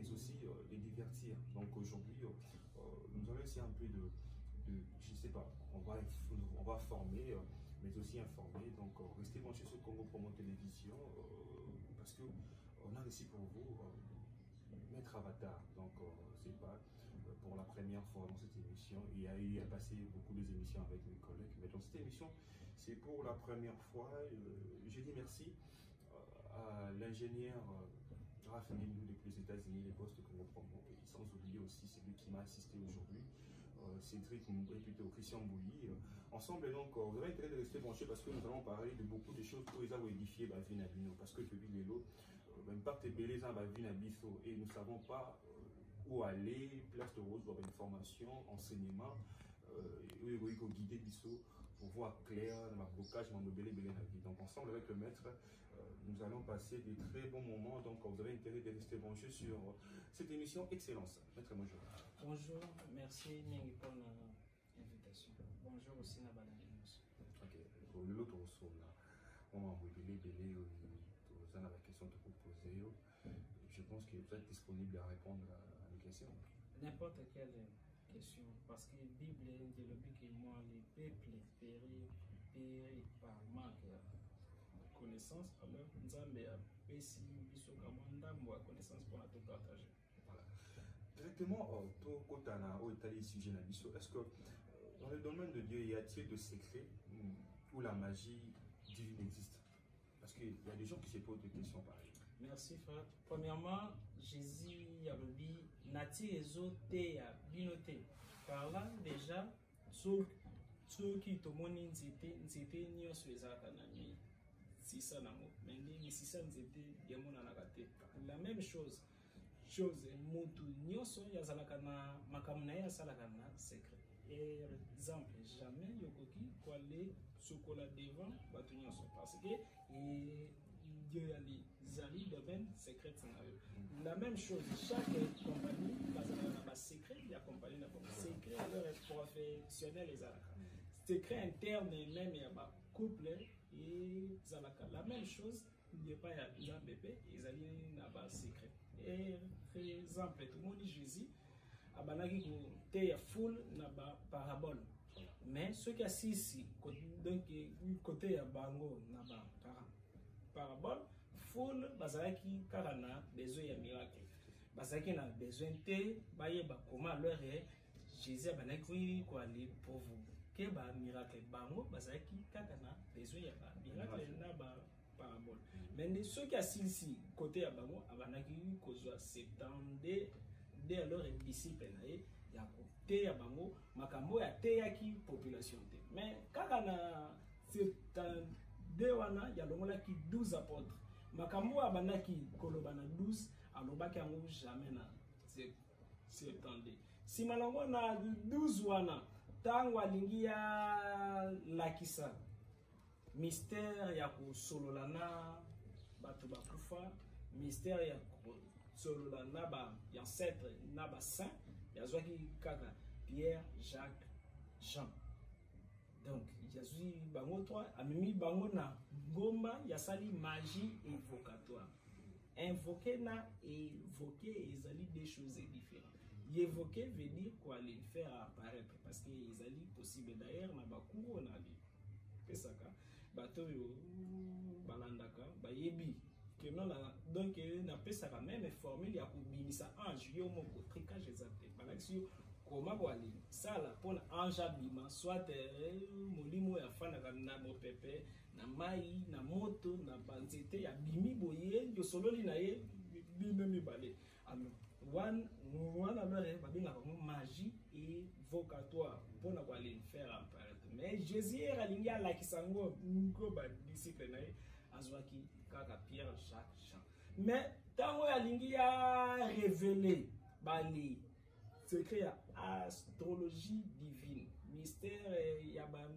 mais aussi les divertir. Donc aujourd'hui, nous allons essayer un peu je sais pas, on va former, mais aussi informer. Donc restez branchés sur Congo Promo Télévision parce que on a réussi pour vous. Maître Avatar, donc c'est pas pour la première fois dans cette émission. Il y a eu à passer beaucoup d'émissions avec mes collègues, mais dans cette émission, c'est pour la première fois. Je dis merci à l'ingénieur Raphaël depuis les États-Unis, les postes que nous prenons, et sans oublier aussi celui qui m'a assisté aujourd'hui, Cédric Moué, plutôt Christian Bouilly. Ensemble, donc, vous avez intérêt de rester branchés parce que nous allons parler de beaucoup de choses pour les avoir édifiés, parce que depuis les lots, même pas tes belles en Vinabiso, et nous ne savons pas où aller, place de rose, une formation, enseignement, et guider Bisso pour voir clair dans ma bocage, mon belé la vie. Donc ensemble avec le maître, nous allons passer des très bons moments. Donc vous avez intérêt de rester branchés sur cette émission Excellence. Maître, bonjour. Bonjour, merci Mingi pour l'invitation. Bonjour aussi Nabala. Ok, l'autre on va belé aux la question de vous poser. Je pense que vous êtes disponible à répondre à mes questions. N'importe quelle question, parce que la Bible dit que moi, les peuples péris par manque de connaissance, alors nous avons connaissance pour la tout partager. Voilà. Directement, est-ce que dans le domaine de Dieu, y a-t-il de secrets où la magie divine existe? Parce qu'il y a des gens qui se posent des questions pareilles. Merci frère. Premièrement, Jésus a dit Nati ezote ya binote. Par là déjà, ceux qui te montrent nzete nyonso ezaka na mi sisa nango. Mais ni sisa nzete yamona na kate. La même chose mutu nyonso yazalaka na makambo na ye asalaka na secret. Exemple, jamais yokoki ko aller sokola devant batu nyonso parce que Dieu a dit zali domaine secret. La même chose, chaque compagnie a un secret, il y a compagnie dans le secret, alors professionnel et zalaka. Secret interne même il y a un couple et zalaka. La même chose, il n'y a pas un bébé, ils allaient dans secret. Et exemple, tout le monde dit Jésus. Abanaki te full na ba parabole, mais ce qui assis ici donc côté ya bango na ba parabole full bazaki karana besoin ya miracle bazaki na besoin te baye ba comment leur Jésus abanaki ko aller pour vous que ba miracle bango bazaki kakana besoin ya ba miracle na ba parabole, mais ce qui assis ici côté ya bango abanaki kozwa 70 dès alors les disciples il y a côté ya bango makambo ya te yaki population te, mais kaka na de wana ya longola ki 12 apôtres makambo abanaki koloba na 12 alobaki yango jamais na septande si malongo na 12 wana tango alingi ya lakisa mystère ya kosolola na bato bakufa, mystère ya solola na ba ancêtre na ba saint yazwaki kaka Pierre, Jacques, Jean. Donc yazwi bango toi amimi bango na ngomba ya sali magie évocatoire. Invoquer na évoquer ezali des choses différentes. Évoquer veut dire quoi les faire apparaître parce que ezali possible d'ailleurs na bakuro na li pesaka bato yo balandaka bayebi que non donc na pesa quand même formule ya kubimisa ange yo moko tricage exacté balaxio comment boali ça la pour ange bima soit molimo ya fana na mopepe na mai na moto na banzete ya bimi boye yo sololi na ye bime mibale alors one alors babinga comme magie évocatoire pour na quoi aller faire apparaître, mais Jésus alingi ala kisango ngo ba disciple na ye azwaki kaka Pierre, Jacques, Jean. Mais tango alingi ya révéler bali secret ya astrologie divine, mystère ya ba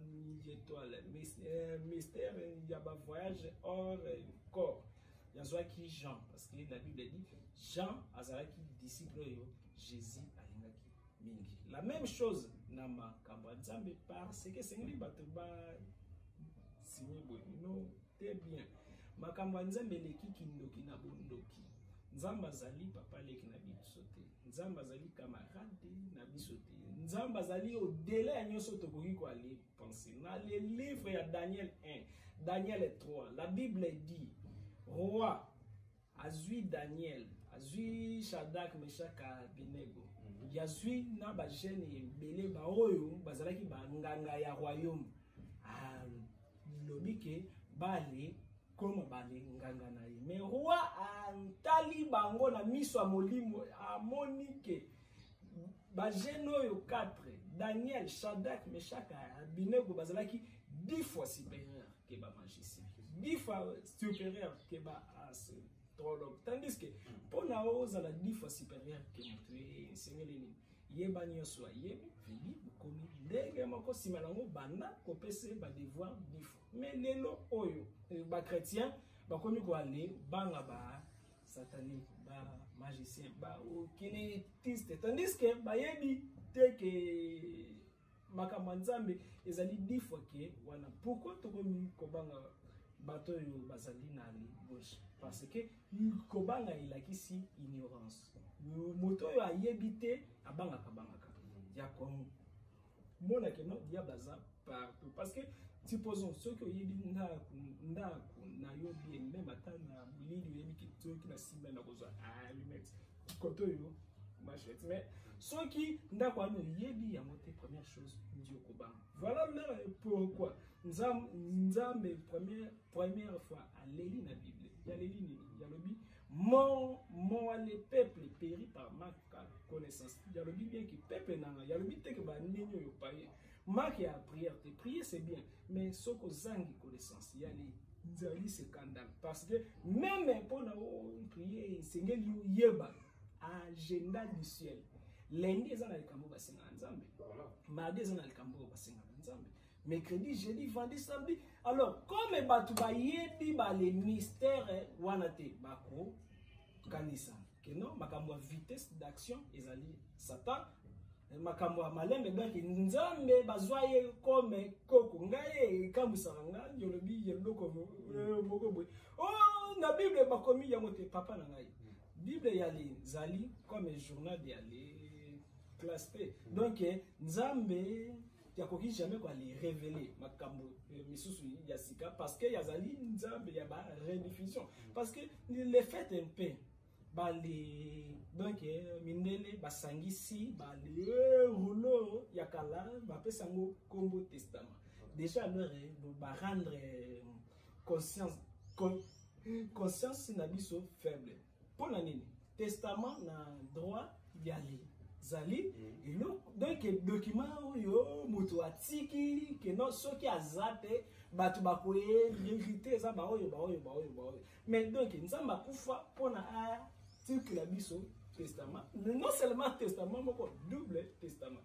étoile, mystère ya ba voyage hors corps. Yazwaki Jean parce que la Bible dit Jean azalaki disciple yo Jésus alingaki mingi. La même chose na makambo nzambe parce que c'est ngeli bato ba signé boy non très bien makambo nzambe leki kindoki na bondoki Nzamba zali papa leki na biso te. Nzamba zali camarade na biso te. Nzamba zali au-delà ya nyonso tokoki ko aller penser. Na le livre ya Daniel 1, Daniel 3, la Bible dit roi azui Daniel, azui Shadrach, Meshach, Abednego. Yazui na ba jeune ebele ba oyo bazalaki ba nganga ya royaume. Lobi ke bale comme bale nganga na ye. Mais roi antali bango na miso molimo amoni ke ba jeune oyo 4 Daniel, Shadrach, Meshach, Abednego bazalaki 10 fois supérieur que ba magicien. 10 fois supérieur que ba astrologue. Tandis que pour na ozala 10 fois supérieur que moto sengeli yeba nyonso yebi vili komi ndenge moko simalango banda kopese ba devoir 10 fois. Mais lelo oyo ba chrétien ba komi ko aller banga ba satanique ba magicien ba okinétiste. Tandis que ba yebi te que makambo nzambe ezali 10 fois que wana. Pourquoi tokomi ko banga bato yo bazali na gauche? Parce que kobanga ilakisi ignorance. Moto yo ayebite abanga kabanga ya comme mona que non diable aza partout. Parce que supposons ceux qui yebi nda na yo bien même ata na bulili yebi ki to ki na simba na kozwa allumette koto yo machette. Mais ceux qui nda kwa no yebi ya moté première chose ndio kobanga. Voilà pourquoi Nzambe première fois à l'Élie na Bible. Il y a l'Élie, il y a le bi. Le peuple périt par ma connaissance. Il y a le bi bien que peuple n'a. Il y a le bi que ba ninyo yo paye. Marque a prière. Prier c'est bien, mais ce que zangi connaissance. Il y a les nzali scandale parce que même pour na prier sengeli yeba agenda du ciel. Lundi ezana likambo basenga Nzambe. Mardi ezana likambo basenga Nzambe. Mercredi, jeudi, vendredi, samedi. Alors, comme Batouba yebi ba les mystères wanate bako kanisa. Que non, makambo vitesse d'action ezali Satan. Makambo malembe donc Nzambe bazwaye comme koko ngaye kambusanga yolobi yeloko moko boy. Oh, na Bible bakomi yamote papa na ngai. Bible yali zali comme journal de aller classe P. Donc Nzambe yakoki jamais quoi les révéler makambo misusu ya sika parce que yazali Nzambe ya ba rediffusion parce que les fait un peu ba les donc mindele basangisi ba les rouleau ya kala ba pesango kombo testament déjà leur ba rendre conscience na biso faible pour la nini testament na droit yali zali donc document yo moto atiki que non soki azate batu bakoye vérité za ba oyo mais donc nzamba kufa pona a tiki la biso testament non seulement testament moko double testament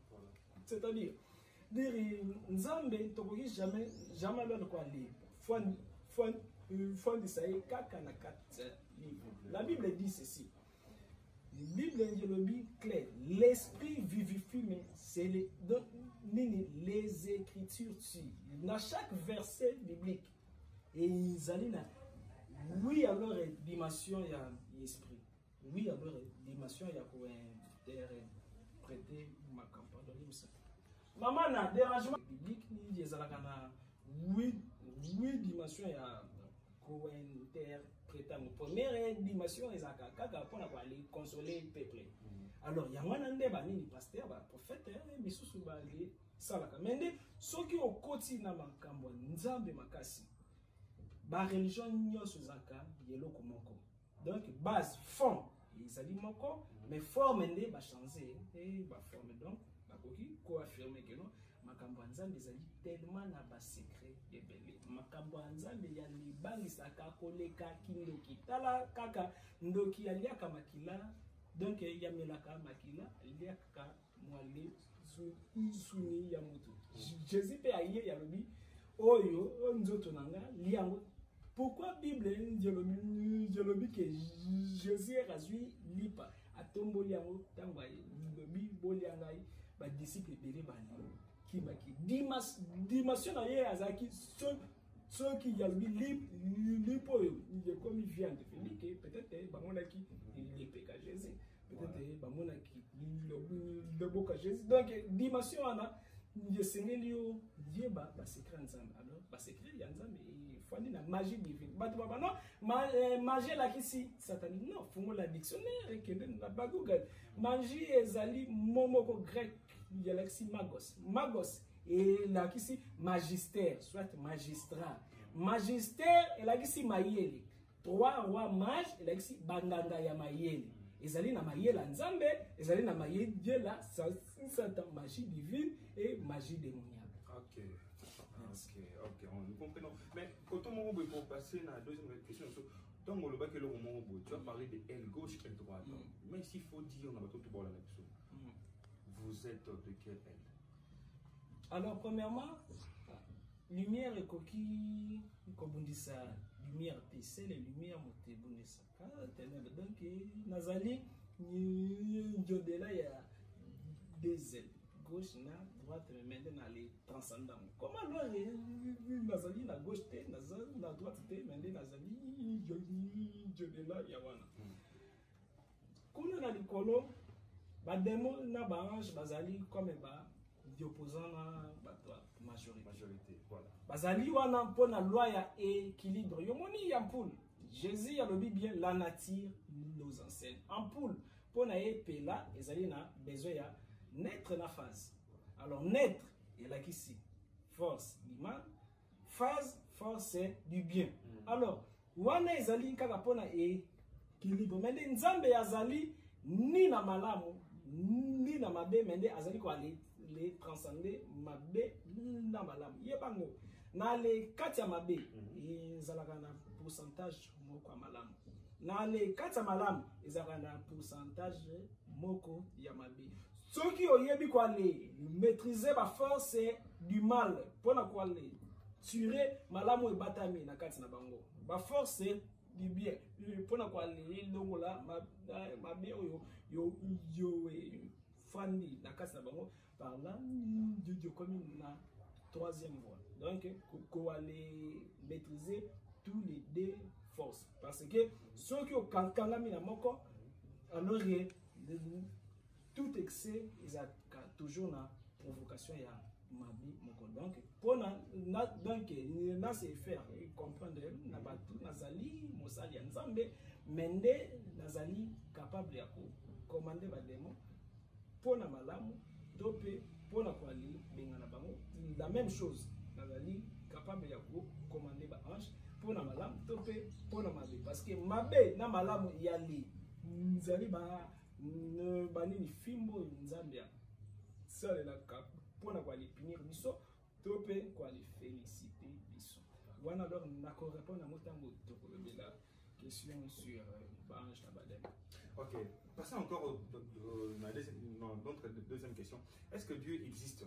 c'est-à-dire nzambe tokoki jamais leur quoi lire fond de ça kaka na 4 livres. La Bible dit ceci. La Bible est clair. L'esprit vivifie, mais c'est les écritures tuent. Dans chaque verset biblique, et ils allaient oui, alors dimension il y a l'esprit. Oui, alors dimension il y a pour interpréter ma campagne de l'imsa. Maman n'a dérangement biblique ni des alakana. Oui, dimension il y a pour interpréter. Première dimension est à pour aller consoler le peuple. Alors, il y a un des pasteur, prophète, mais sous balé, salaka. Mais ceux qui ont quotidien dans Makambo, Nzambe Makasi, la religion n'y sous zaka, yelo komoko. Donc, base, fond, ils allaient moko, mais forme n'est pas changé, et ba forme donc, ba koki, ko affirmer que non. Makambo Nzambe ezali tellement na ba secret ebele. Makambo Nzambe ya libali saka koleka kindoki tala kaka ndoki aliaka makila donc ya melaka makila aliaka mwale suni ya mutu. Jésus pe aye ya lobi oyo nzoto nanga liango. Pourquoi Bible dialobi que Jésus razui lipa atombo liango tangwa lobi boliangai ba disciple ebele bali. Dimension à azaki ceux qui y a lipo comme il vient de finir peut-être bangonaki peut-être bamona ki le boka Jésus donc dimension ana yesengeli yo dieba ba secret nzambe alors ba secret ya nzambe fandi na magie divine bato baba non magie la kisi satanique non fungo la dictionnaire kende na baguga magie ezali momoko grec ya lexi magos et la kisi magistère soit magistrat magistère et la kisi mayele trois rois mages et la kisi banganga ya mayele ezali na mayele nzambe ezali na mayele la satan magie divine et magie démoniaque. Ok, nous comprenons. Mais quand on va passer à la deuxième question, donc on va tu as parlé de aile gauche et droite. Mais s'il faut dire, on a tout la même chose. Vous êtes de quelle aile? Alors, premièrement, lumière et coquille, comme on dit ça, lumière c'est les lumières montent bondissa. Donc, Nazali, de-là, il y a des ailes. Gauche, na droite, mais maintenant les transcendants. Comment alors Nazali na gauche, na droite, mais Nazali, de-là, il y a wana. Comme on a dit colo, ba démon na ba ange bazali comme ba opposant na ba majorité. Voilà. Bazali wana pona loi ya équilibre. Yomoni ya poule. Jésus a le bien la nature nous enseigne. En poule, pona epela ezali na besoin ya naître la phase. Alors naître est là ici. Force du mal, phase force c'est du bien. Alors wana ezali kaka pona équilibre. Mais nzambe azali ni na malamu ni na mabe mende azali ko les transcender mabe na malamu. Yebango na le kati ya mabe ezalaka na pourcentage moko malamu. Na le kati ya malamu ezalaka na pourcentage moko ya mabe. Ceux qui ont maîtriser la force du mal pour la quoi tuer malamu et batami na kati na bango. La force du bien pour la quoi longo la ma bien yo fandi na kati na bango par là Dieu comme na troisième voie. Donc qu'on aller maîtriser tous les deux forces parce que ceux qui ont kangami na moko alors tout excès, il y a toujours une provocation et mabi moko. Donc, pour na se faire comprendre na batu nazali mosali nzambe mende nazali capable de commander ba démon pour na malamu dope pour na kwali bengana bango la même chose nazali capable de commander ba ange pour na malamu dope pour na mabe parce que mabe na malamu yali nzali ba banini fimbo nzambia sale la cap pour na les punir biso topé quoi les féliciter biso wana alors na ko répondre à motango to ko la question sur Bange Tabadem. Ok, passons encore dans notre deuxième question. Est-ce que Dieu existe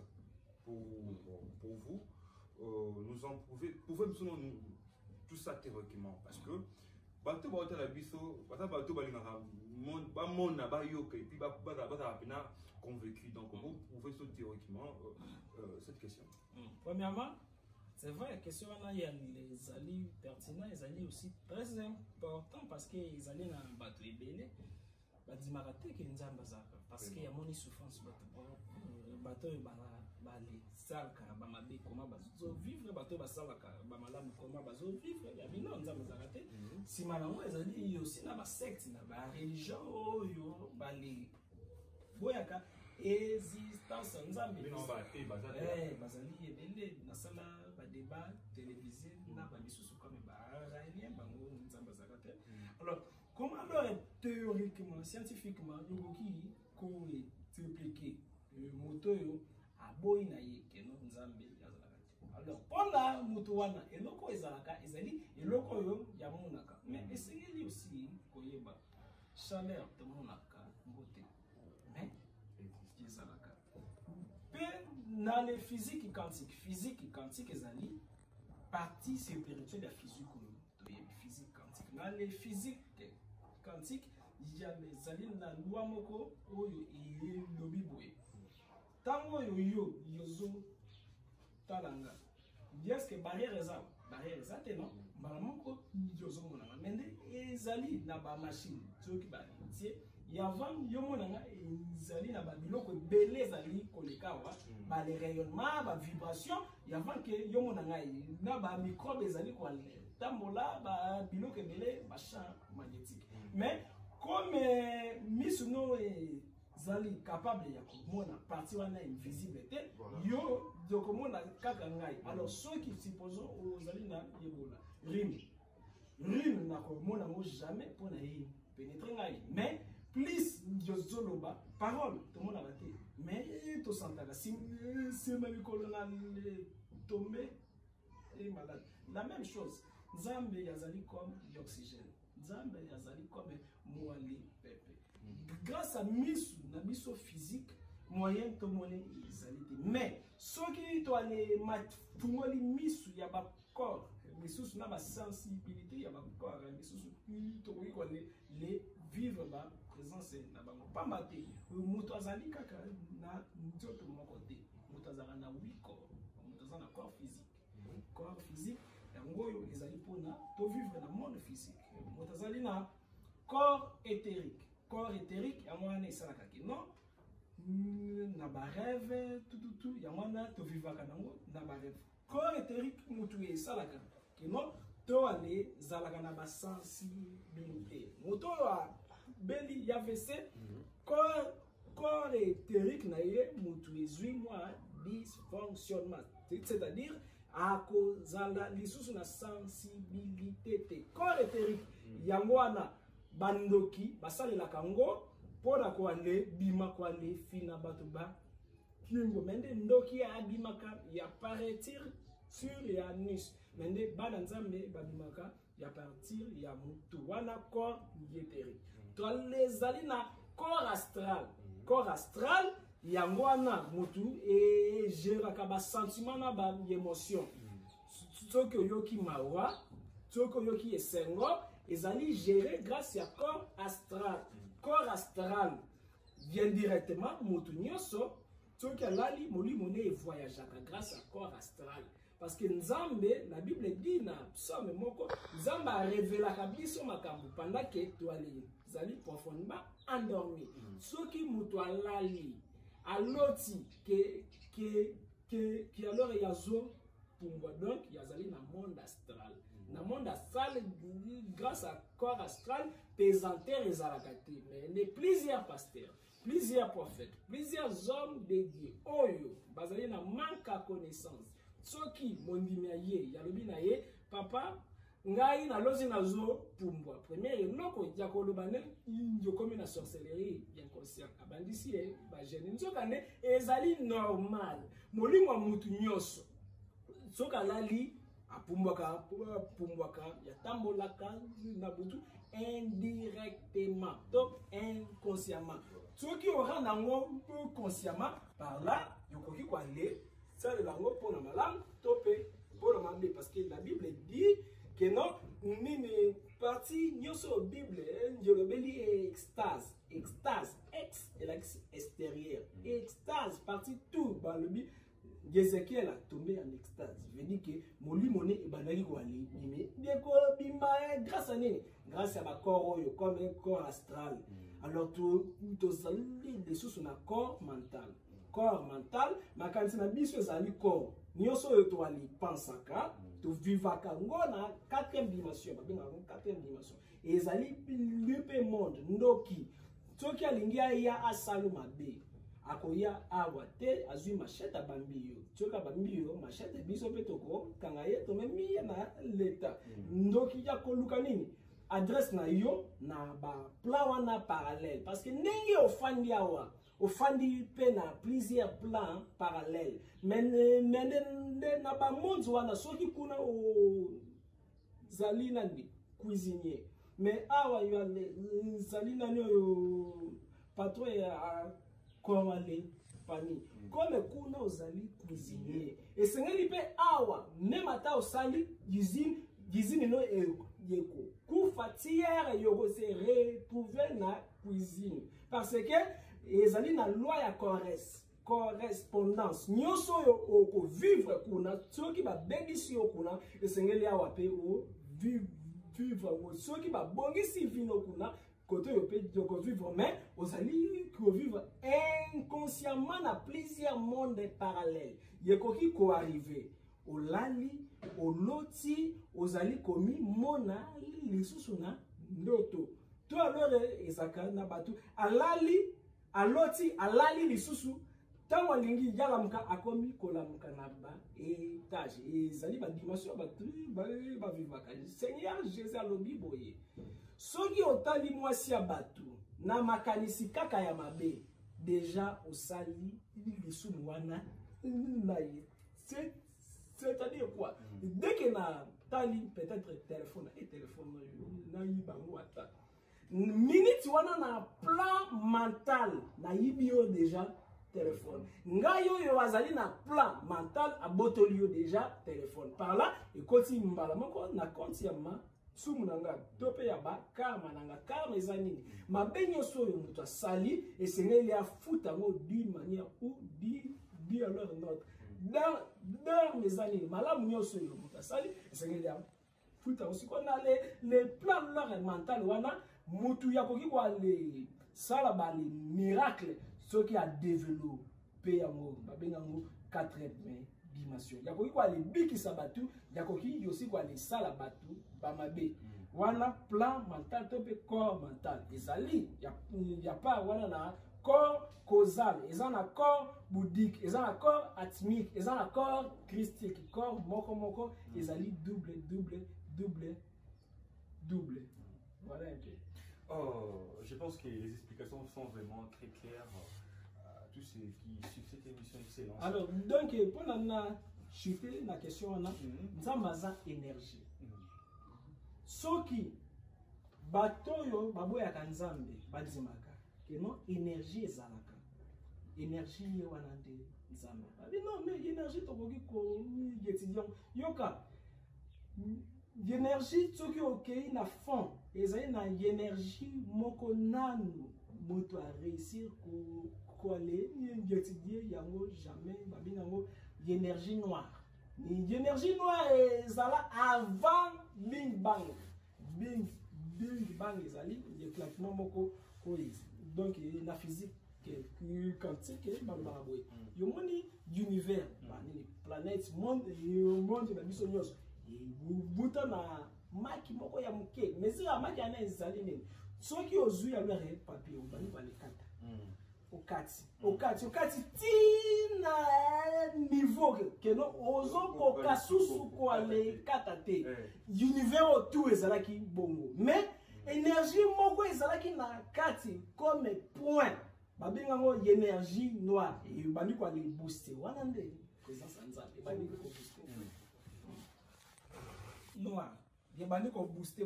pour vous? Nous en pouvons nous tout ça théoriquement parce que bato ba hôtel abiso bato balingaka ba mona ba yoka et puis ba convaincu. Donc vous pouvez théoriquement cette question. Premièrement, c'est vrai la question là il y a les alliés pertinents, les alliés aussi très importants parce que les alliés na bato ebele ba dimarate que nzamba zaka parce que y a moni souffrance bato bali salka ba mabe comment bazo vivre bato ba salaka ba malamu comment bazo vivre ya bino nzamba zaka te si malamu ezali aussi na ba secte na ba religion yo bali boyaka existence nzambe bazali ebele na sala ba débat télévisé na ba bisusu comme ba railien bango nzamba zaka te. Alors comment alors théoriquement scientifiquement yokoki ko expliquer moto yo aboyi na ye keno nzambe yazalaka te. Alors pona moto wana eloko ezalaka ezali eloko yo ya monaka mais esengeli aussi koyeba chaleur to monaka mbote mais ezalaka pe na le physique quantique ezali partie spirituelle ya physique to ye physique quantique na le physique quantique ezali na loi moko oyo elobi boye tango yo yozo talanga est-ce que barrière eza te non mbala moko yozo monanga mende ezali na ba machine soki ba tie Yavan yomonanga ezali na babiloko ebele ezali koleka wa ba les rayonnements ba vibration yavan ke yomonanga na ba microbe ezali kwa tambola ba biloko ebele ba champ magnétique mais comme misuno ezali capable ya komona partie wana invisible te yo de komona kaka ngai alors ceux qui supposons ozali na yebola rime na komona mo jamais pour na pénétrer ngai mais plus yozoloba parole tout le monde a raté mais tout s'entend si même colonel tombé et malade la même chose Nzambe yazali comme l'oxygène Nzambe yazali comme moali pepe grâce à misu na biso physique moyen to moné izali mais ceux qui to aller matungoli misu ya ba corps misu na ba sensibilité ya ba corps misu to oui ko les vivre ba présence na bango pamba te moto azali kaka na nzoto moko te moto azala na 8 corps moto azala na corps physique yango oyo ezali pona to vivre na monde physique moto azali na corps éthérique yango wana esalaka ke non na ba rêve tout yango wana to vivaka nango na ba rêve corps éthérique moto esalaka ke non to ale zalaka na ba sensibilité moto beli yavese corps éthérique na ye mutu ezui moi dysfonctionnement c'est-à-dire à cause la lisusu na sensibilité te corps éthérique yango wana bandoki basalela kango pona ko ale bima ko ale fina bato ba kingo mende ndoki abimaka ya paraître sur les anus mende bana nzambe babimaka ya partir ya mutu wana corps éthérique to les alina corps astral yango wana mutu e géraka ba sentiment na ba émotion soki oyoki mawa soki oyoki esengo ezali géré grâce à corps astral vient directement mutu nyonso soki alali molimo ne voyageaka grâce à corps astral parce que Nzambe, la Bible dit na psaume moko, Nzambe a révélé la biso makambu pendant que tu allais profondément endormi. Ce qui mutu alali, aloti que alors yazo pumba donc yazali na monde astral. Na monde astral grâce à corps astral pesanteur ezalakati mais les plusieurs pasteurs, plusieurs prophètes, plusieurs hommes de Dieu. Oyo bazali na manque à connaissance. Soki mondimi ye yalobi na ye papa ngai na lozi nazo pumbwa premier eloko ya kolobane njokomi na sorcellerie bien conscient abandisi ba jeune nzokande ezali normal molimo mutu nyoso soka lali apumbwaka ya tambolaka na butu indirectement donc inconsciemment soki ora nango consciemment par là yokoki ko aller ça le lango pour la malam topé pour le mambe parce que la Bible dit que non une partie nyoso Bible njolobeli extase ex et l'ex extérieur extase partie tout dans le Bible Ézéchiel a tombé en extase veut dire que molimo ne ebanaki ko ali mais deko bima grâce à nini grâce à ba corps oyo comme un corps astral alors tout sali de sous na corps mental makanisi na biso ezali corps nyonso oyo to ali pensaka to vivaka ngona 4e dimension babengaka 4e dimension ezali lipe monde ndoki soki alingi aya asalo mabe akoya awa te azwi machete abambi yo soki abambi yo machete biso mpe toko kanga ye tomemi ye na leta ndoki ya koluka nini adresse na yo na ba plan wana parallèle parce que ndenge ofandi awa ofandi pe na plusieurs plans parallèles mais na ba monde wana soki kuna o zali nandi cuisinier mais awa yo zali nani yo patron ya komale pani comme kuna ozali cuisinier esengeli pe awa même ata osali usine no yeko kufatiere yoko se retrouver na cuisine parce que ezali na loi ya correspondance nyonso oko vivre kuna soki ba bengisi yo kuna esengeli awa pe o vivre soki ba bongisi vino kuna côté de vivre, mais vous allez vivre inconsciemment dans plusieurs mondes parallèles. Il y a qui peut arriver au lali, au loti, aux ali komi, mona, les sous-suna, noto. Tout alors, ezaka na batu, alali, aloti, alali, les sous-sous. Tant walingi yalamka akomi kolamka na ba étage ezali ba dimension ba vivre Seigneur Jésus alobi boye soki otali mwasi ya batu na makanisi kaka ya mabe déjà osali lisumu wana na ye c'est-à-dire quoi dès que na tali peut-être téléphone et téléphone na yiba wata minute wana na plan mental na yibio déjà téléphone. Ngayo yo azali na plan mental a botolio déjà téléphone. Par là, et koti mbala moko na konti ya ma sumu nanga tope ya ba karma nanga karma ezanini. Ma benyo so yo muto sali et sengeli a futa ngo d'une manière ou di alors notre. Dans mes années, malamu nyoso yo muto sali et sengeli a futa aussi qu'on a les plans leur mental wana mutu ya koki kwa les sala ba les miracles. Ce qui a développé en 4 dimensions. Il y a quoi les biki sabatu, il y a quoi aussi quoi les salabatu, bamabe. Wana plan mental, tope corps mental. Il y a pas wana corps causal, ils ont un corps bouddhique, ils ont un corps atmique, ils ont un corps christique, corps moko, ils ont double. Voilà un peu. Oh, je pense que les explications sont vraiment très claires. Tous ceux qui suivent cette émission excellente. Alors, donc, pour la chuter la question, on a Nzambaza énergie. Soki, batoyo, baboya kanzambe, bazimaka, que non, énergie ezalaka. Énergie wanande nzambe. Non, mais énergie, toboki ko étudiant. Yoka. L'énergie soki okei na fond ezali na énergie moko nanu moto a réussir ko aller étudier yango jamais babina yango énergie noire. L'énergie noire ezala avant Big Bang. Big Bang ezali éclatement moko ko donc na physique quantique bambaboy. Yo moni univers, planète monde na biso nyos. Buta na maki moko ya muke mais la maki ana ezali nini soki ozui ya lere papier obani ba le kata okati tina niveau que no ozo ko kasusu ko ale kata te univers tout ezalaki bongo mais énergie moko ezalaki na kati comme point babenga ngo énergie noire et bani ko ale booster wana nde présence nzambe bani ko booster noir. Il y a des booster,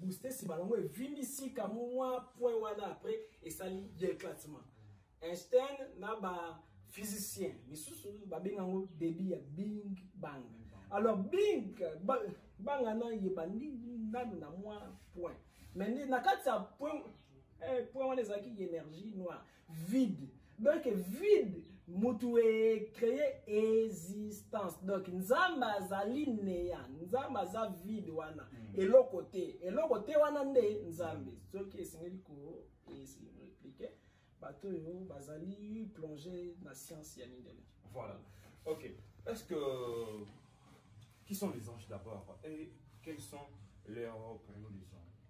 booster si balongo et vimisi comme moi point wana après et ça lit éclatement. Einstein n'a ba physicien, mais sous ba bengango débit ya Big Bang. Alors Big Bang ana yebandi na moi point. Mais na kati point wana ezaki énergie noire, vide. Donc vide mutu e créer existence. Donc nzamba azali neya, nzamba za vide wana. Eloko te wana nde nzambe. Soki esengeli ko expliquer bato yo bazali plonger na science ya mindele. Voilà. OK. Est-ce que qui sont les anges d'abord et quels sont leurs prénoms des anges?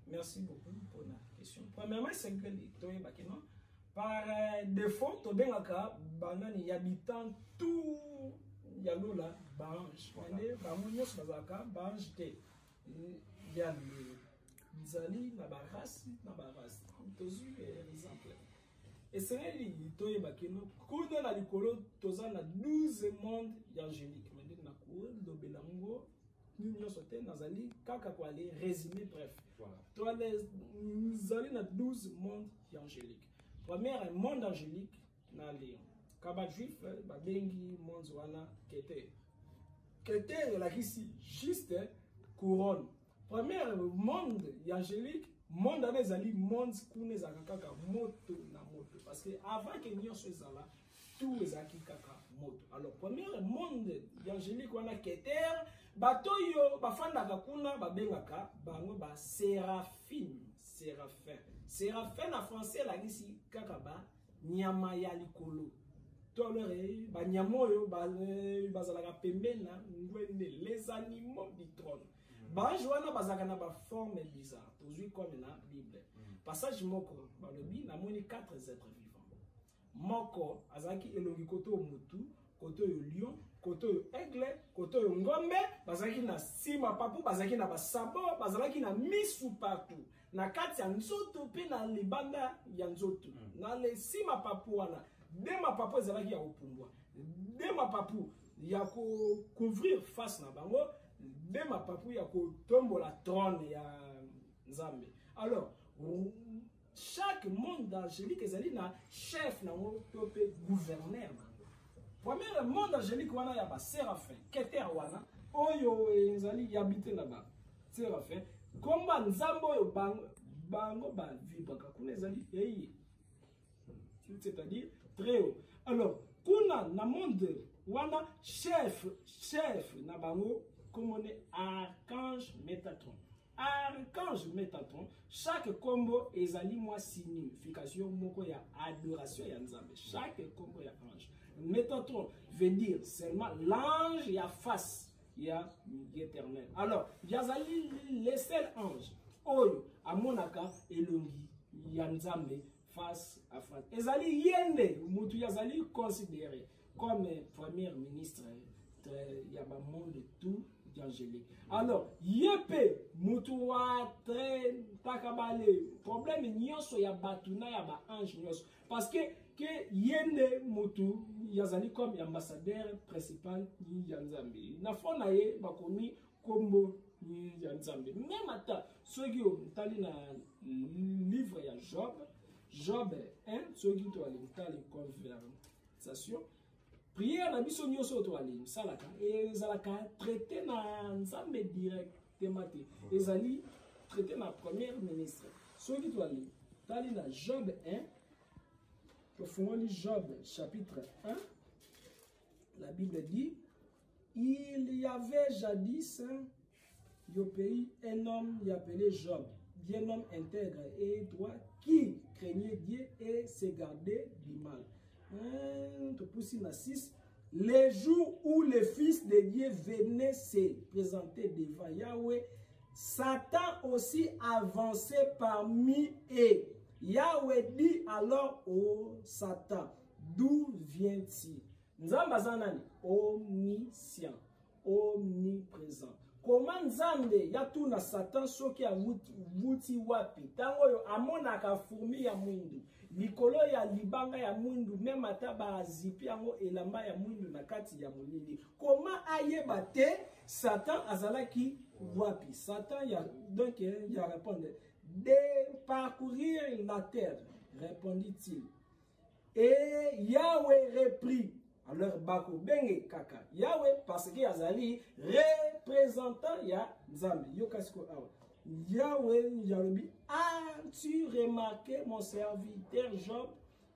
Merci beaucoup pour la question. Premièrement, c'est que les bakino par défaut, tu as banani habitant tout yalola bange. Mais bamonyos bazaka bange te. Il y a le zali na baras. Tozu exemple. Et c'est lui toye bakino. Kuna na likolo toza na 12 mondes angéliques. Mais na ko do belango nous sommes nazali kaka kwa les résumé bref. Voilà. Toi les zali na 12 mondes angéliques. Premier monde angélique na les kaba juif ba bengi monde wana kete la kisi juste couronne. Premier monde angélique monde anezali monde kuna za kaka moto na moto parce que avant que nous soyons là tout ezaki kaka moto. Alors premier monde d'angélique wana Keter, batoyo bafandaka kuna babengaka bango ba séraphine, séraphin. Séraphin en français la gisi kaka ba nyama ya likolo. Toléré ba nyamoyo bazalaka pembena ngwende les animaux du trône. Ba joana bazaka na ba forme bizarre. Toujours comme na Bible. Passage moko balobi na moni 4 êtres vivants. Moko azaki elongi koto mutu, koto yo lion, koto yo aigle, koto yo ngombe, bazaki na sima papu, bazaki na basabo, bazalaki na misu partout. Na kati ya nzoto pe na libanda ya nzoto. Na le sima papu wana, dema papu ezalaki ya kopumbwa. Dema papu ya ko couvrir face na bango, dema papu ya ko tombola trône ya Nzambe. Alors, chaque monde angélique ezali na chef na topé gouverneur. Premier monde angélique wana ya ba séraphin, Keter wana oyo ezali yabite na ba séraphin, komba nzambo oyo bango ba vibaka kuna ezali eye. C'est-à-dire très haut. Alors, kuna na monde wana chef na bango comme on est archange Métatron. Archange Métatron, chaque combo ezali moi signification moko ya adoration ya Nzambe. Chaque combo ya ange. Métatron veut dire seulement l'ange ya face ya éternel. Alors, yazali les seuls anges oyo amonaka elongi ya Nzambe face à face. Ezali yende mutu yazali considéré comme premier ministre ya ba monde tout angélique. Alors, yépe mutuwa très takabale problème nyonso ya batuna ya ba ange nyonso parce que yende mutu yazali comme ambassadeur principal ni ya Nzambe. Na fona ye bakomi kombo ni ya Nzambe. Même ata soki tali na livre ya Job 1 soki to ali tali conversation prière na biso nyonso to ali salaka ezalaka traité na Nzambe directement te ezali traité na premier ministre soki to ali tali na Job 1 profondément Job chapitre 1 la Bible dit il y avait jadis au pays un homme appelé Job, bien homme intègre et droit qui craignait Dieu et se gardait du mal. Les jours où le Fils de Dieu venait se présenter devant Yahweh, Satan aussi avançait parmi eux. Yahweh dit alors au Satan, d'où vient-il? Nzambazanani, omniscient, omniprésent. Comment Nzambe yatuna Satan soki ya wuti wapi? Tango yo amonaka fourmi ya mwindu. Likolo ya libanga ya mwindu. Même ata ba zipi yango elamba ya mwindu na kati ya molili. Comment ayeba te Satan azalaki wapi? Satan ya donc ya répondre. De parcourir la terre, répondit-il. Et Yahweh reprit. Alors, Bako Benge Kaka. Yahweh, parce que Yazali, représentant ya Nzambe. Yokasko Awa. Yahweh, Yarobi, as-tu remarqué mon serviteur Job?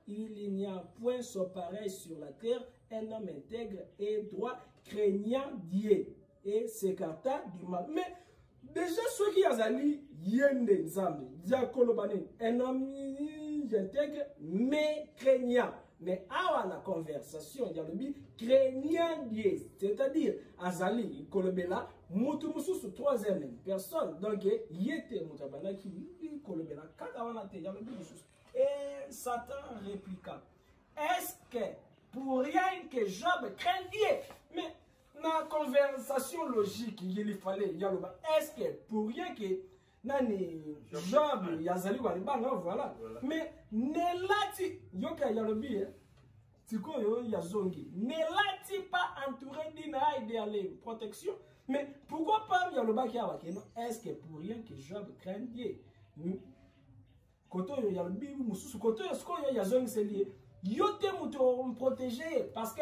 Il n'y a point son pareil sur la terre, un homme intègre et droit, craignant Dieu et s'écarta du mal. Mais déjà, ceux qui Yazali, Yende Nzambe, Diakolobane, un homme intègre, mais craignant. Mais à la conversation, il y a le craignant Dieu, c'est-à-dire Azali, Kolobela, Moutumusu, troisième personne. Donc, il était Moutabana qui Kolobela, et Satan répliqua, est-ce que pour rien que Job craint Dieu? Mais dans la conversation logique, il fallait, est-ce que pour rien que Nani Job yazali walibanga voilà. Mais nelati yoka yalobi tiko yo yazongi nelati pas entouré d'ina idéale protection. Mais pourquoi pas yaloba ki awakeno? Est-ce que pour rien que Job craint Dieu? Koto yo yalobi mususu koto yo sko yo yazongi c'est lié. Yote muto protéger parce que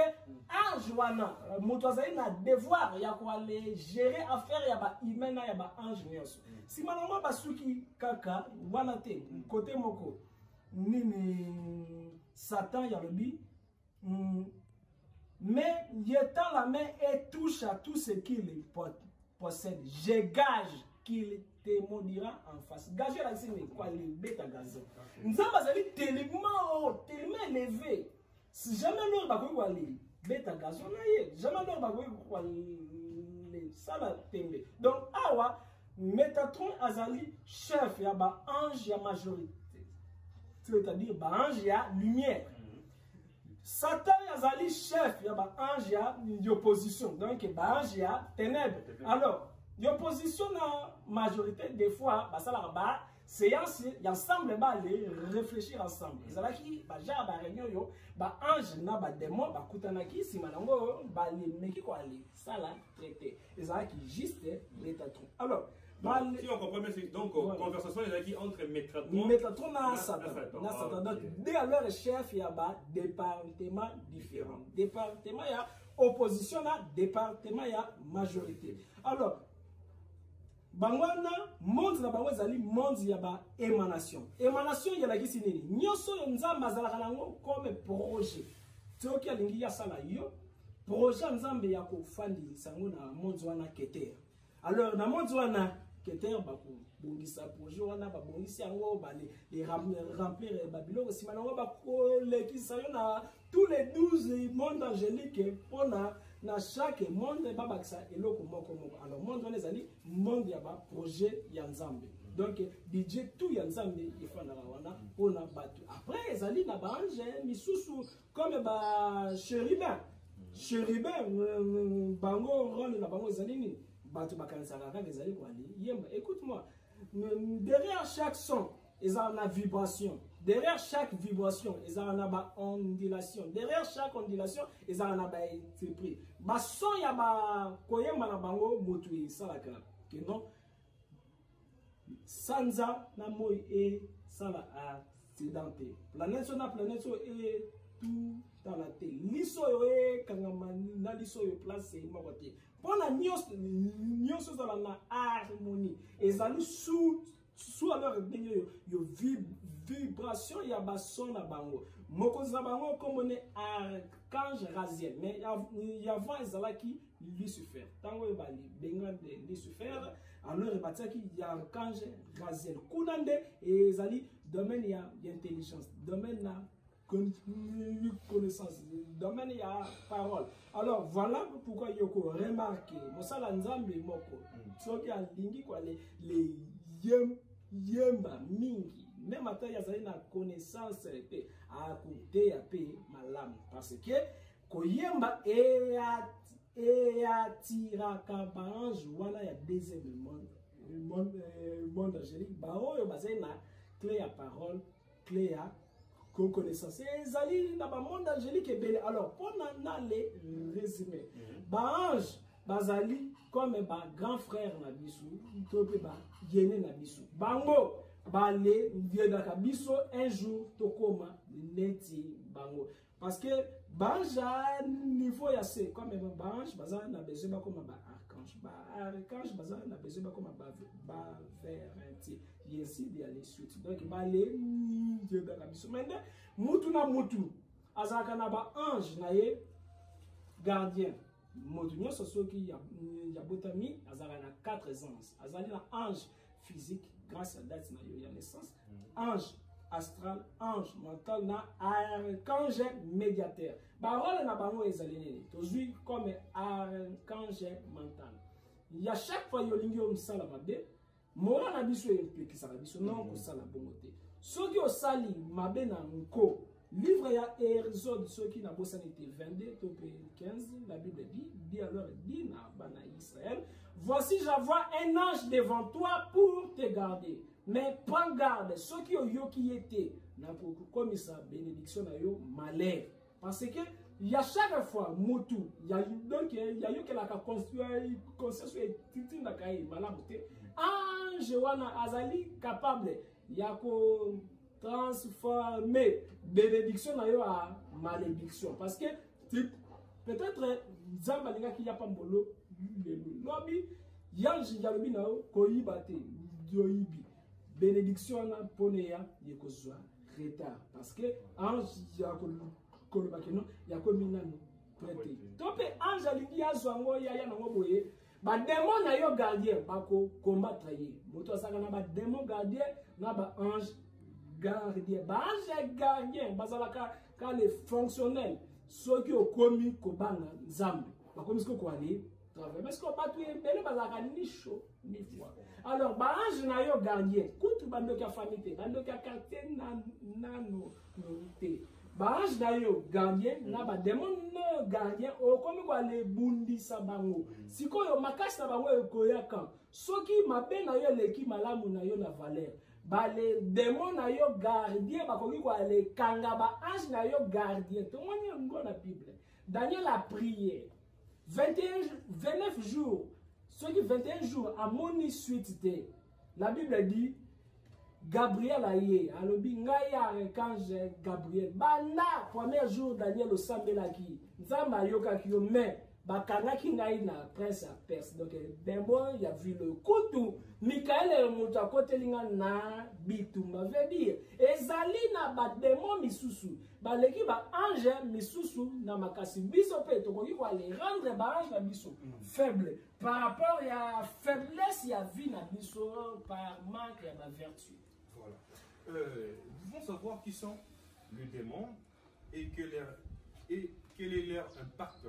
ange wana muto azali na devoir ya ko aller gérer affaire ya ba humain ya ba ange nyonso. Si manama basuki kaka wana te côté moko nini Satan ya lobi mais il tend la main et touche à tout ce qu'il possède. Je gage qu'il te maudira en face. Gager là, c'est quoi les bêtes à gazon. Nous avons tellement élevé. Si jamais nous avons les bêtes à gazon, jamais nous avons les salades tembe. Donc, awa, Métatron Azali, chef, yaba ange ya majorité. C'est-à-dire, ange ya lumière. Satan Azali, chef, yaba ange ya opposition. Donc, ange ya ténèbres. Alors, l'opposition na majorité, des fois, ça là séance, y ensemble, les réfléchir ensemble. Ils ont qui, genre, réunion, yo, ange na démon, kutanaki, si manango, les mecs quoi, ça là, traité. Ils ont qui juste Métatron. Alors, si on comprend bien, donc, conversation entre Métatron et Satan. Donc, dès alors, le chef, il y a des départements différents. Département, il y a opposition, département, il y a majorité. Alors, bangwana monde na bango ezali monde ya ba émanation. Émanation ya la kisi nini? Nyoso nzamba zalaka nango comme projet. Toki alingi ya sala yo, projet nzambe ya ko fandi sango na monde wana keter. Alors na monde wana keter ba ko bongisa projet wana ba bongisi yango ba les remplir ba biloko sima nango ba ko lekisa yo na tous les 12 mondes angéliques pona na chaque monde babakisa eloko moko moko. Alors monde wana ezali monde ya ba projet ya nzambe. Donc budget tout ya nzambe ifana wana pona batu. Après ezali na ba ange misusu comme ba chérubin. Chérubin bango rôle na bango ezali ni batu bakanisa kaka ezali kwa yemba. Écoute-moi, derrière chaque son, ils ont la vibration. Derrière chaque vibration, ils ont la ondulation. Derrière chaque ondulation, ils ont la prix. Son ya ba koyemba na bango motu salaka. Que non sanza na moi et sala accidenté. Planète na planète et tout dans la terre. Liso yo kangama na liso yo place makote. Pona nyos dans la harmonie. Ezali sous alors yo vibration ya ba son na bango. Mokozi na bango comme on est archange Raziel, mais y avant ezalaki Lucifer. Tango bali benga de Lucifer, alors ebataki ya archange Raziel. Kunande ezali domaine ya intelligence, domaine na connaissance, domaine ya parole. Alors voilà pourquoi yoko remarqué mosala nzambe moko soki alingi kwa les yemba mingi même ata yazali na connaissance pe a côté ya pe malamu parce que koyemba e atiraka bange wana ya deuxième monde angélique ba oyo bazali na clé ya parole, clé ya connaissance. Ezali na ba monde angélique ebele. Alors pour na les résumer, ba ange bazali comme ba grand frère na biso, to pe ba yene na biso. Bango bale viendaka biso un jour tokoma neti bango. Parce que banja niveau ya c'est comme ba ange bazali na besoin ba comme ba archange. Ba archange bazali na besoin ba comme ba verenti. Et ainsi de aller suite. Donc bale viendaka biso. Maintenant mutu na mutu azaka na ba ange na ye gardien. Motu nyonso soki ya botami azaka na 4 anges. Azali na ange physique grâce à date na yo ya naissance, ange astral, ange mental na archange médiateur. Parole na bango ezali nini? Tozui comme archange mental. Il y a chaque fois yo lingi o msala mabe, mora na biso implique ça na biso non ko sala bongote. Soki o sali mabe na nko. Livre ya Exode soki na bosanité 22 to 15, la Bible dit alors dit na bana Israël, voici j'envoie un ange devant toi pour te garder. Mais prends garde, ceux qui ont yo qui étaient na comme ça bénédiction na yo malheur. Parce que il y a chaque fois mutu, il y a donc il y a yo que la construire concession et titi na kai malamuté. Ange wana azali capable yako transformer bénédiction na yo à malédiction parce que peut-être nzamba linga ki ya pambolo lobi yanji yalobi na koyiba te yoyibi bénédiction na pone ya yekozwa retard parce que ange ya koloba ke non ya komi nano prêté to pe ange alingi azwa ngo ya nango boye ba démon na yo gardien bako combattre ye moto asaka na ba démon gardien na ba ange gardien ba ange gardien bazalaka ka les fonctionnels ceux qui okomi kobanga nzambe bakomi siko ko aller travailler parce que batu ebele bazalaka ni chaud ni froid. Alors ba ange na yo gardien kutu bandoki ya famille te bandoki ya quartier nano te ba ange na yo gardien na ba démon no gardien okomi ko aller bundisa bango sikoyo makasi na bango ekoyaka soki mabe na yo leki malamu na yo na valeur ba les démons na yo gardien bakoki ko aller kanga ba ange na yo gardien to moni ngo na Bible Daniel a prié 29 jours ceux qui 21 jours à moni suite te la Bible dit Gabriel aye alobi ngai archange Gabriel banda premier jour Daniel osambelaki nzamba yokaki yo mais bakangaki ngai na prince à Perse donc démon ya vu le kutu Michael moto akotelinga na bitumba veut dire ezali na ba démon misusu baleki ba ange misusu na makasi biso pe tokoki ko aller rendre ba ange na biso faible par rapport ya faiblesse ya vie na biso par manque ya ba vertu. Voilà. Nous devons savoir qui sont les démons et quel est leur impact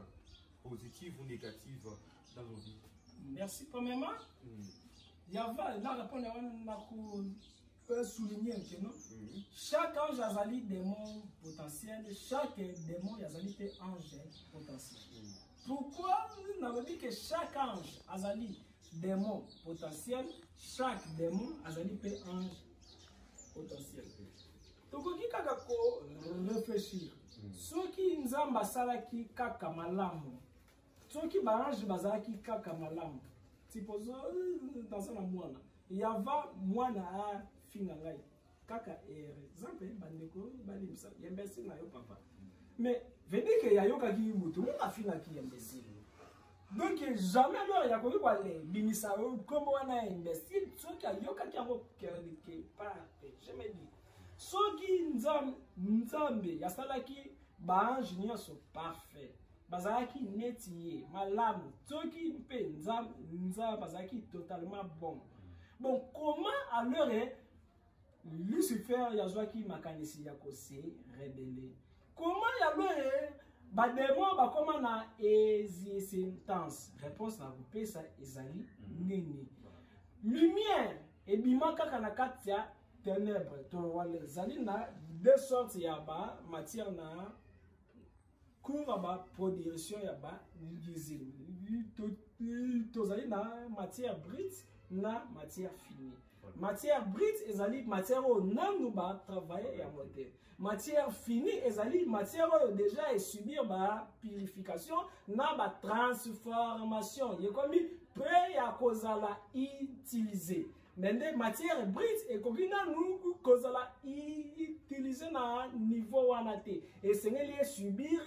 positif ou négatif dans nos vies. Merci. Premièrement, il y a là répondre à souligner que non. Chaque ange azali démon potentiel, chaque démon azali ange potentiel. Pourquoi nous avons dit que chaque ange azali démon potentiel, chaque démon azali ange potentiel. Donc qui kaka ko réfléchir. Ceux qui nzamba salaki kaka malamu. Ceux qui barange bazalaki kaka malamu. Supposons dans un mois il y a mwana a finalai kaka exemple bandeko balimsa imbécile na yo papa. Mais veut dire que yayoka ki mutu on fina ki imbécile. Donc jamais alors il y a quoi quoi les bimisa comme on a imbécile ceux qui yayoka ki amo que pas jamais dit. Ceux qui nzambe yasalaki baange nyonso parfait. Bazaki netiye malamu toki mpe nza bazaki totalement bon. Bon comment alors Lucifer yazwaki makanisi ya kose rebelle. Comment alors ba démon ba comment na existence réponse na pesa ezali nini. Lumière ebima kaka na katia ténèbres to wale zali na deux sortes ya ba matière na cours ba production ya ba usine tozali na matière brute na matière finie. Matière brute ezali matière o nanu ba travailler ya moteur. Matière finie ezali matière o déjà et subir ba purification na ba transformation ye comme prêt ya kozala utiliser. Mais matière brute et kokina nous kozala utiliser na niveau wana te et sengeli subir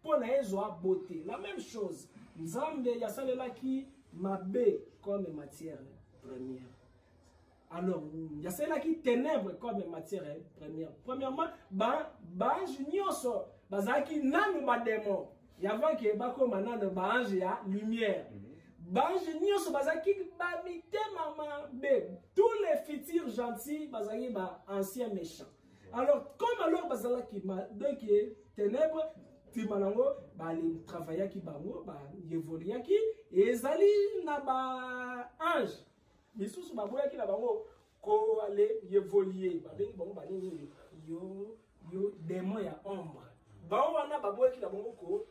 pour na beauté. La même chose nzambe yasalelaki mabe comme matière première. Alors yasalelaki ténèbres comme matière première. Premièrement bange nyonso bazaki nanu ba démon yavant que bakoma nanu bange ya lumière. Bange nyonso bazaki ba mitema be tous les futurs gentils bazaki ba anciens méchants. Alors comme alors bazalaki donc ténèbres timanango ba les travailler ki bango ba évoluer ki ezali na ba ange misusu ba boya ki na bango ko aller évoluer ba bengi bango ba nini yo démon ya ombre ba wana ba boya ki na bango ko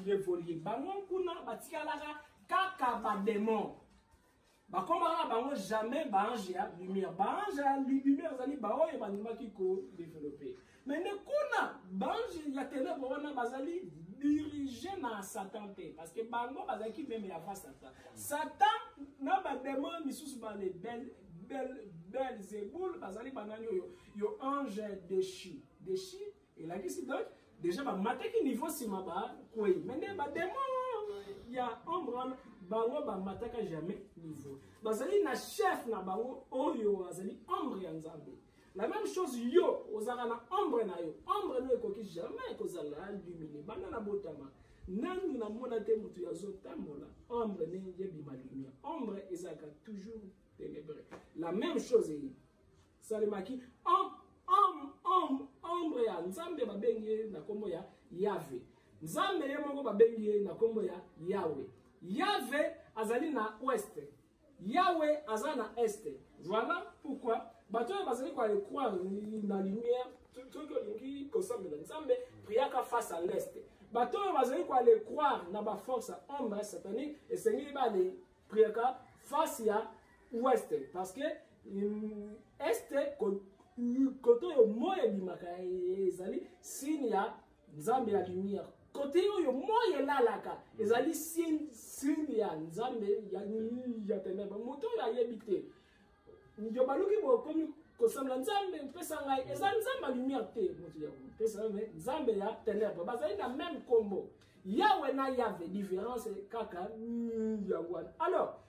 évoluer bango kuna batikalaka kaka ba démon ba komara bango jamais ba ange ya lumière ba ange ya lumière ezali ba oyo bandimaki ko développer. Mais ne kuna bange ya ténèbres wana bazali dirigé na Satan te parce que bango bazaki même ya fa Satan. Satan na ba démon misusu ba les belles zéboul bazali banani yo ange déchu et là qui donc déjà ba mataki niveau sima ba koi mais ba démon ya ombre bango ba mataka jamais niveau bazali na chef na bango oyo azali ombre ya nzambe. La même chose, yo, ozala na ombre na yo. Ombre no ekoki jamais kozala lumine. Bana na botama. Nanu na mona te mutu ya zotambola. Ombre ne yebi ma lumière. Ombre ezaka toujours ténébreux. La même chose est salemaki ombre ya nzambe babengi na kombo ya Yahvé. Nzambe ye moko babengi na kombo ya Yahweh. Yahvé azali na ouest. Yahweh azali na est. Voilà pourquoi bato bazali kwa le croire na lumière tout que lingi kosambela nzambe priaka face à l'est. Bato bazali kwa le croire na ba force ombre satanique et sengi ba le priaka face à ouest parce que est côté yo moya bimaka ezali signe ya nzambe ya lumière. Côté yo moya lalaka ezali signe ya nzambe ya ténèbres. Moto ya yebite ndio baluki bo komi kosambla nzambe mpesa ngai eza nzambe lumière te moto ya mpesa me nzambe ya ténèbres. Bazali na même combo. Yahweh na Yahvé différence kaka ya wana. Alors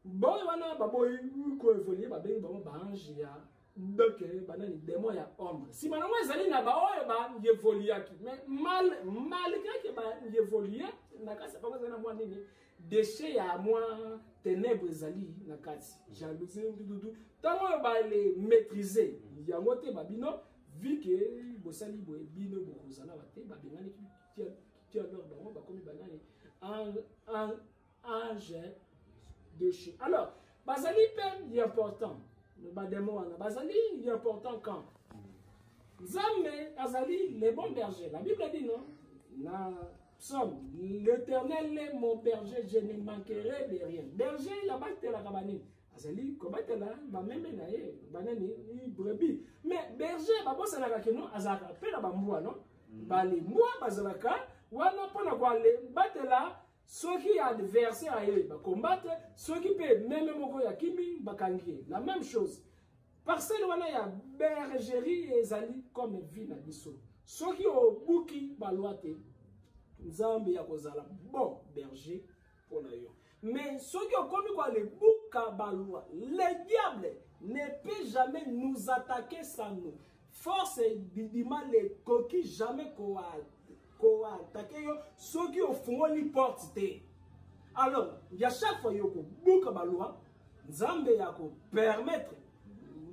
boy wana baboy ko évoluer babengi ba ange ya donc banani démon ya ombre. Si manamo ezali na ba oyo ba évoluer ki mais malgré que ba évoluer na kasa pas na moi nini déchet ya moi ténèbres ezali na kati. Jalousie dudu tango ba les maîtriser ya moté babino vu que bosali boy bino bokozala ba te ba bengani qui alors ba komi banani ange déchet. Alors bazali peine important. Bazali est important quand Nzambe azali les bons bergers. La Bible dit non. Na Psaume, l'Éternel est mon berger, je ne manquerai de rien. Berger ya batela kabani. Azali ko batela ba membe na ye, banani brebis. Mais berger ba bosa na kakeno azaka pe na ba mbwa non. Bali mbwa bazalaka wana pona kwa le batela ceux qui adversaires à combattre, ceux qui peuvent même moko ya kimi bakangie. La même chose. Parcelle wana ya bergerie ezali comme vie na biso. Ceux qui au buki balwate nzambe ya kozala bon berger pour yo. Mais ceux qui ont commis quoi le buka balwa, le diable ne peut jamais nous attaquer sans nous. Force bidima les coquilles jamais quoi attaquer ceux qui ont fongoli porte. Alors, il y a chaque fois yoko buka balwa nzambe yako permettre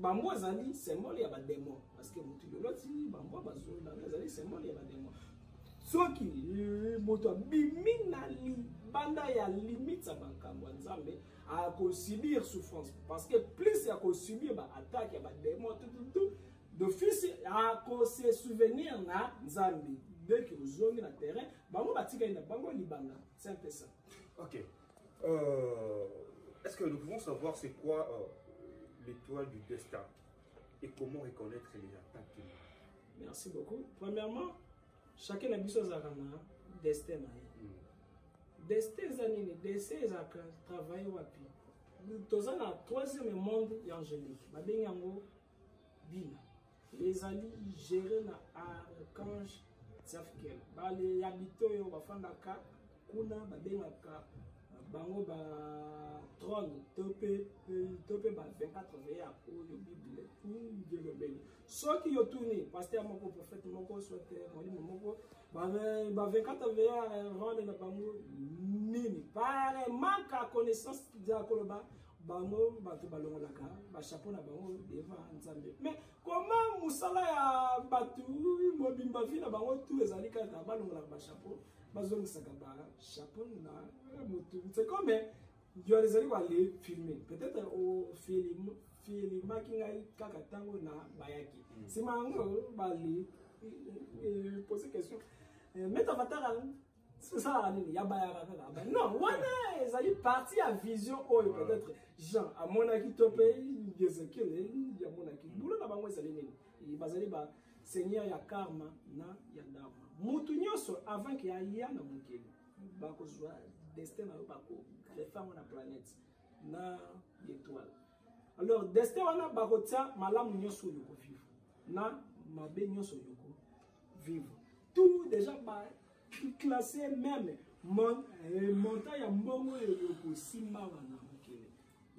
bambo zali symbole ya ba démon parce que mutu yoloti bambo bazo zali symbole ya ba démon. Ceux qui moto bimina li banda ya limite sa bankambo nzambe a ko subir souffrance parce que plus ya ko subir ba attaque ya ba démon tout d'office a ko se souvenir na nzambe. Dès que vous avez le terrain, c'est un peu ça. Ok. Est-ce que nous pouvons savoir c'est quoi l'étoile du destin et comment reconnaître les attaques? Merci beaucoup. Premièrement, chacun a besoin de destin. Destin, c'est travail. Nous sommes dans le troisième monde angélique. Les alliés gérés par l'archange Zafikel. Les habitants yo bafandaka kuna babengaka bango ba trône topé ba 24 veya oyo Bible ngelo beni. Soki yo tourné pasteur moko prophète moko souhaité molimo moko ba 24 veya rôle na bango nini par manque connaissance ya koloba bango bato balongolaka ba chapeau na bango devant nzambe. Mais comment musala ya batu mobimba vina bango tout ezali kaka balongolaka ba chapeau bazongisaka ba chapeau na mutu. C'est comme yo ezali kwa le filmer peut-être au film making kaka tango na bayaki. C'est mango bali poser question mettre avatar c'est ça il y a non voilà ezali parti à vision oyo peut-être Jean à mon aki topé Ezekiel ya mon aki boulot na bango ezali nini bazali ba seigneur ya karma na ya dama mutu nyonso avant que ya na mokili bako zwa destin na bako greffer na planète na étoile. Alors destin wana bako tia malamu nyonso yoko vivre na mabe nyonso yoko vivre tout déjà ba classé même montant ya mbongo yoko simba wana mokili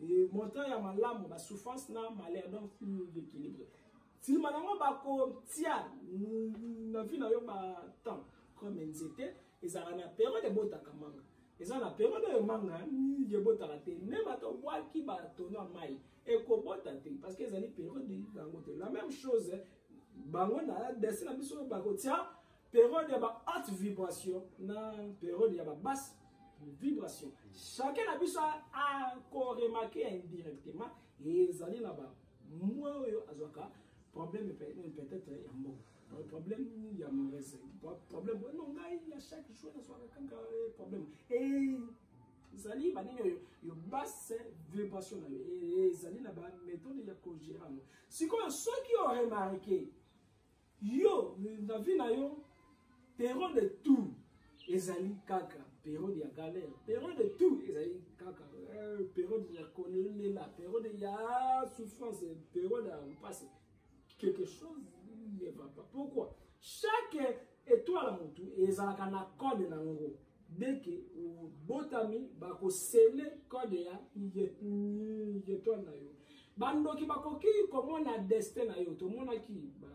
et montant ya malamu ba souffrance na malheur donc l'équilibre si manango bako tia na vie na yo ba temps comme nzete ezala na période ebotaka manga ezala na période oyo manga ebotaka te même ato bwaki batono mai ekobota te parce que ezali période yango te la même chose bango na dessin na biso bako tia période ya ba haute vibration na période ya ba basse vibration chacun na biso a ko remarquer indirectement ezali na ba moi oyo azwaka problème peut-être ya mbo problème ya mauvaise problème non ngai ya chaque jour na soirée quand problème et ezali banini oyo yo basse vibration na yo ezali na ba méthode ya ko gérer sikoyo soki o remarquer yo na vie na yo période de tout ezali kaka période ya galère période de tout ezali kaka période ya kolela période ya souffrance période ya passe quelque chose ne va pas pourquoi chaque étoile à montou ezalaka na code nango dès que botami bako sceller code ya étoile na yo bandoki bakoki komona destin na yo to mona ki ba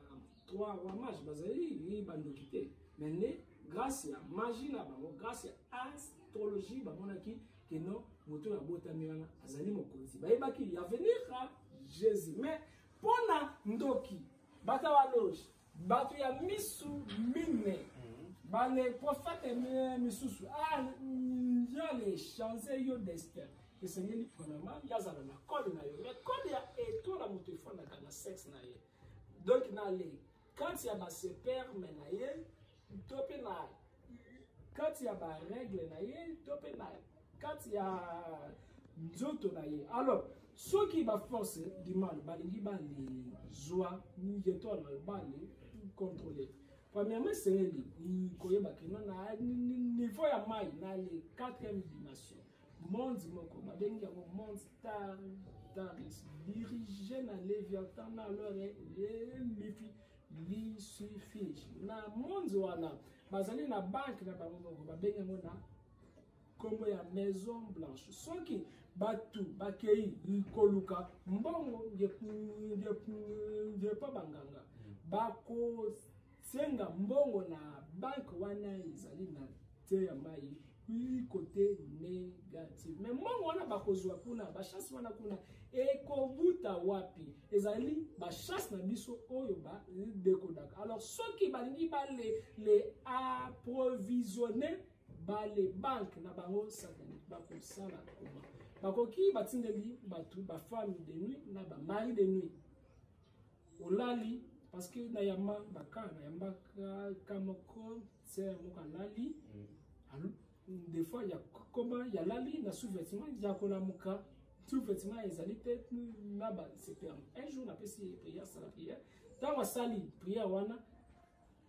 trois wa mage bazali bandoki te mais grâce à magie na bango grâce à astrologie bamonaki que non moto ya botami wana azali mokonzi bayebaki ya venir à Jésus mais pona ndoki bata wa loge bato ya misu mine bale prophète misusu ya les changer yo destin esengeli premièrement yazala na code na yo mais code ya étoile la moto ifanda kana sexe na ye donc na le quand il y a ba sperme na ye topé na quand il y a ba règle na ye topé na quand il y a nzoto na ye alors ceux qui ba force du mal balingi ba les joie ni étoile ba les contrôler premièrement c'est lui koyeba kino na niveau ya mai na les 4e dimension monde moko ba bengi ya monde star dirigé na Léviathan na alors li suffit na monde wana bazali na banque na bango babengi yango na kombo ya maison blanche soki batu bakei koluka mbongo je pa banganga bako senga mbongo na banque wana ezali na te ya mai côté négatif mais mbongo wana bakozwa kuna ba chance wana kuna ekobuta wapi ezali ba chance na biso oyo ba décodaka alors ceux qui balingi ba les approvisionner ba les banques na bango satanique ba ko sala kuma bakoki batindeli batu ba femme de nuit na ba mari de nuit olali parce que na yamba baka na yamba kamoko c'est mo kanali des fois il y a comment il y a lali na sous-vêtement il y a kolamuka sous-vêtement ezalité là-bas c'est permis un jour on a passé prière ça la prière dans sali prière wana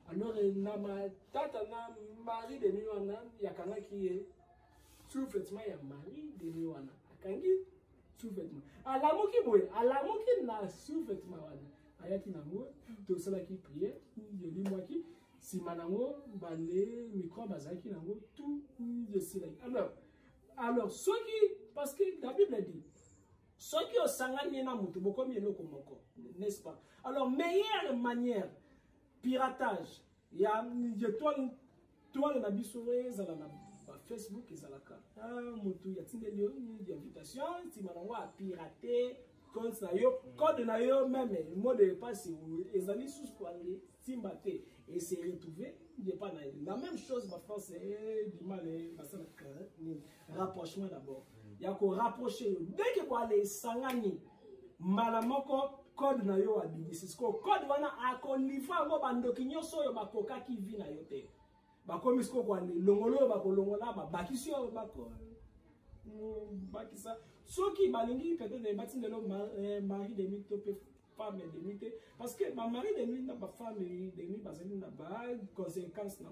alors na ma tata na mari de nuit wana yakanga qui est sous-vêtement ya mari de nuit wana akangi sous-vêtement alamuki na sous-vêtement wana ayaki nango to sala ki prière yeli mwaki si manango bale micro bazaki nango tout je sais alors ceux qui parce que la Bible dit ceux qui ont sangani na mutu bokomi eloko moko n'est-ce pas alors meilleure manière piratage ya toile na biso ezala na Facebook ezalaka mutu ya tindeli yo ni invitation ti manango a pirater compte na yo code na yo même mot de passe ezali sous quoi timbate et c'est retrouvé il pas la même chose ba force du mal ça rapprochement d'abord il y a ko rapprocher dès que quoi les sangani malamoko code na yo abibisi ko code wana akolifa ngo bandoki nyoso yo bakoka ki vi na yo te bakomi sko kwa longolo bakolongola babakisi yo bako bakisa soki balingi peut-être batindelo mari de nuit to femme de nuit parce que ma mari de nuit na ba femme de nuit bazali na ba conséquences na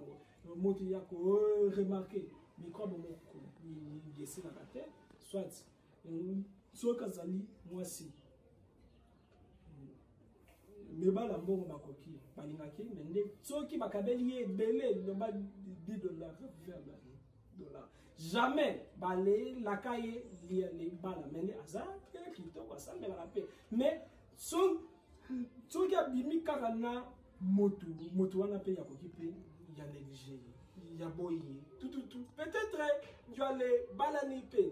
moto ya ko remarquer microbe moko ni gesi na tête soit so kazali mwasi mebala mbongo bakoki balingaki mende soki bakabeli ye belé nomba $10 $20 jamais balé la caille les bala mende aza kitoko ça me la rappelle mais son soki abimi kaka na motu wana pe ya koki pe ya négligé ya boyi tout peut-être tu allais banani pe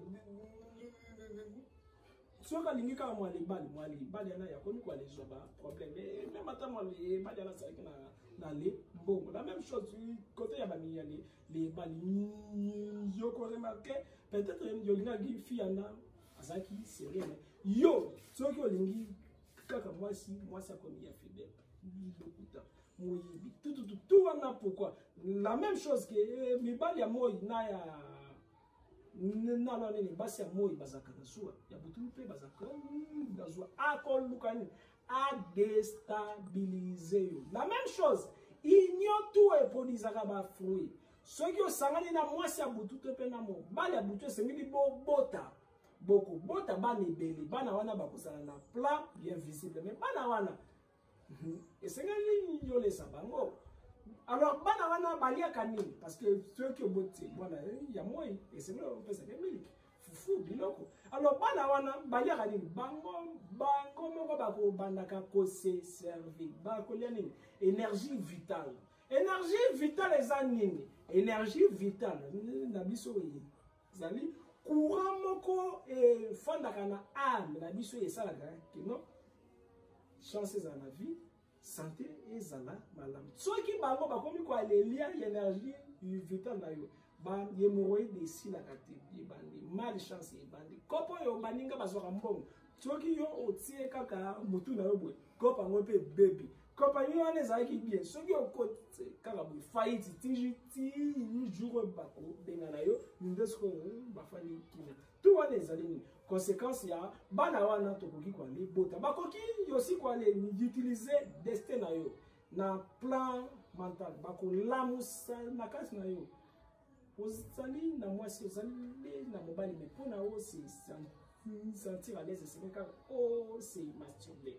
soki alingi kaka mwa libali yana ya komi kwa les ba problème même ata mwa libali yana salaki na le mbongo la même chose côté ya bami ya les bali yo ko remarquer peut-être yo lingi fi yana azaki sérieux mais yo soki olingi kaka mwasi akomi ya fidèle lokuta moyibi tout wana pourquoi la même chose que mibali ya moi na ya na nini basi ya moi bazaka na zuwa ya butu pe bazaka na zuwa akolukani a déstabiliser yo la même chose igno tout et produisaka ba fruit soki osangani na mwasi ya butu pe na mo bali ya butu esengeli bota boko bota bana ebele bana wana bakosala na plan bien visible mais bana wana esengeli yolesa bango alors bana wana baliaka nini parce que ceux qui obote bwana ya moi esengeli opesa ke miliki fufu biloko alors bana wana baliaka nini bango moko bakobandaka kose servir bakolia nini énergie vitale eza nini énergie vitale na biso ezali courant moko fondaka na âme na biso esalaka kino chance ezala na vie santé ezala malamu soki bango bakomi koalelia énergie vitale na yo hémorroïde esilaka te ebandi malchance ebandi kopo oyo baninga bazwaka mbongo soki yo otie kaka motu na yo boye kopo yango mpe bebi kopo yo wana ezalaki bien soki okote kaka boye faillite ti jour oyo bakobenga na yo nde sikoyo bafali kina tout wana ezali nini conséquence ya bana wana tokoki koale bota bakoki yosi koale utiliser destin na yo na plan mental bakolamusa na kati na yo ozali na mwasi ozali na mobali mais mpona o se sentir à l'aise c'est kaka o se masturber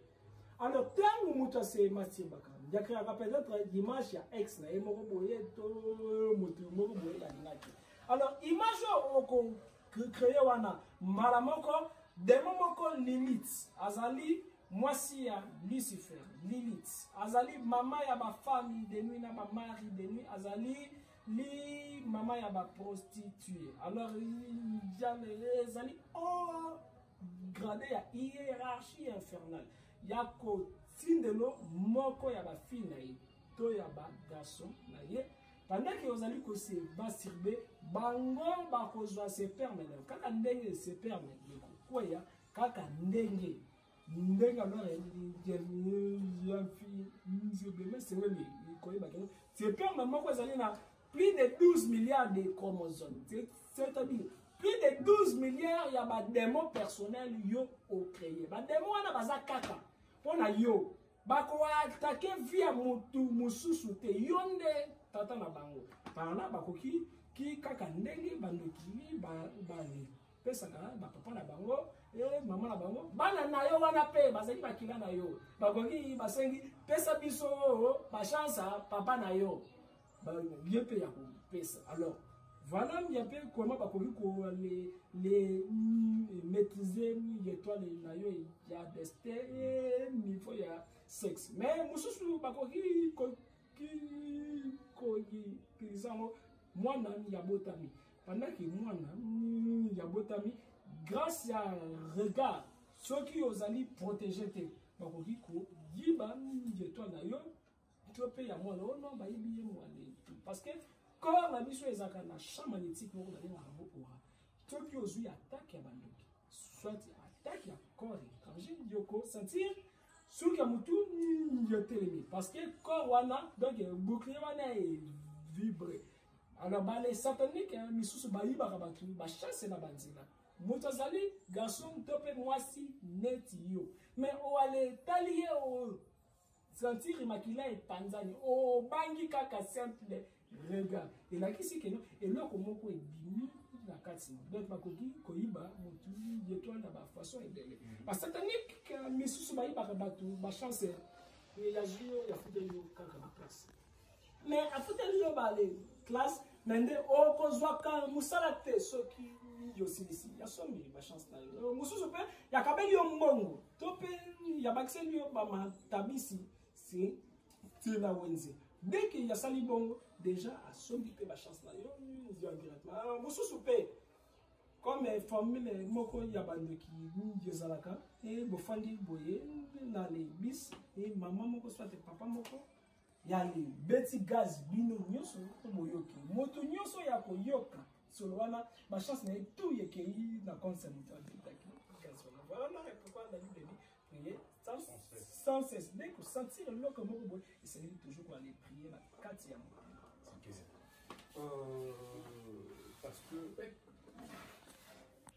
alors ntango moto ase masturbaka yakreaka peut-être image ya ex na ye moko boye to moto moko boye balingaki alors image oko créé wana mbala moko demo moko Lilith azali mwasi ya Lucifer Lilith azali mama ya bafami de nuit na bamari de nuit azali li mama ya baprostituée alors ezali o gradé ya hiérarchie infernale ya kotindelo moko ya bafille na ye to ya bagarçon na ye pendant que ozali kose masturbe bango bakozwa se permettre kaka ndenge se permettre kokwea kaka ndenge alors ya fille nzebe sengeli koyeba ke se permettre moko ezali na plus de 12 milliards de chromosomes c'est-à-dire plus de 12 milliards ya ba démons personnels yo au créé ba démons wana baza kaka pona yo bako attaquer via mutu mususu te yonde tata na bango pana bakoki ki kaka ndenge bandoki bani pesa ka ba papa na bango mama na bango bana na yo wana pe bazali bakila na yo bakoki basengi pesa biso ba chance papa na yo bien pe ya pesa alors voilà bien peu comment bakoki ko les maîtriser l'étoile na yo ya destin niveau ya sexe mais mususu bakoki ko kisamo mwana ya botami pendant que mwana ya botami grâce à regard ceux qui osali protéger te bakoki ko yiba l'étoile na yo to pe ya mwana ono ba yibi mwana parce que corps la biso ezaka na champ magnétique moko na ngabo ora to ki ozui attaque ya bandoki soit attaque ya corps étranger yoko sentir sur que mutu yotelemi parce que corps wana donc bouclier wana est vibré alors ba les sataniques misusu ba yibaka batu ba chasse na banzina mutu azali garçon to pe mwasi net yo mais o ale talier o sentir immaculé et panzani o bangi kaka simple regarde et là qui c'est que non et là comment ko ebimi na kati donc bakoki koyiba mutu yeto na ba façon ebele parce que satanique misusu ba yiba batu ba chance ya jio ya futeyo kaka na place mais a futeyo ba les classe mende o kozwa ka musala te soki yo silisi ya sombi ba chance na yo mususu pe ya kabeli yo mbongo to pe ya bakiseli yo ba matabisi si la wenze dès que ya sali bongo déjà a sombi pe ba chance na yo directement mususu pe comme formule moko ya bandoki yezalaka e bofandi boye na le bis e maman moko soit papa moko ya le beti gaz bino nyoso boyoki moto nyoso ya koyoka solo wana ba chance na tout yekei na concert mutaki gaz voilà pourquoi la Bible dit prier sans cesse dès que sentir l'eau moko boye essayer toujours pour aller prier la kati ya moko parce que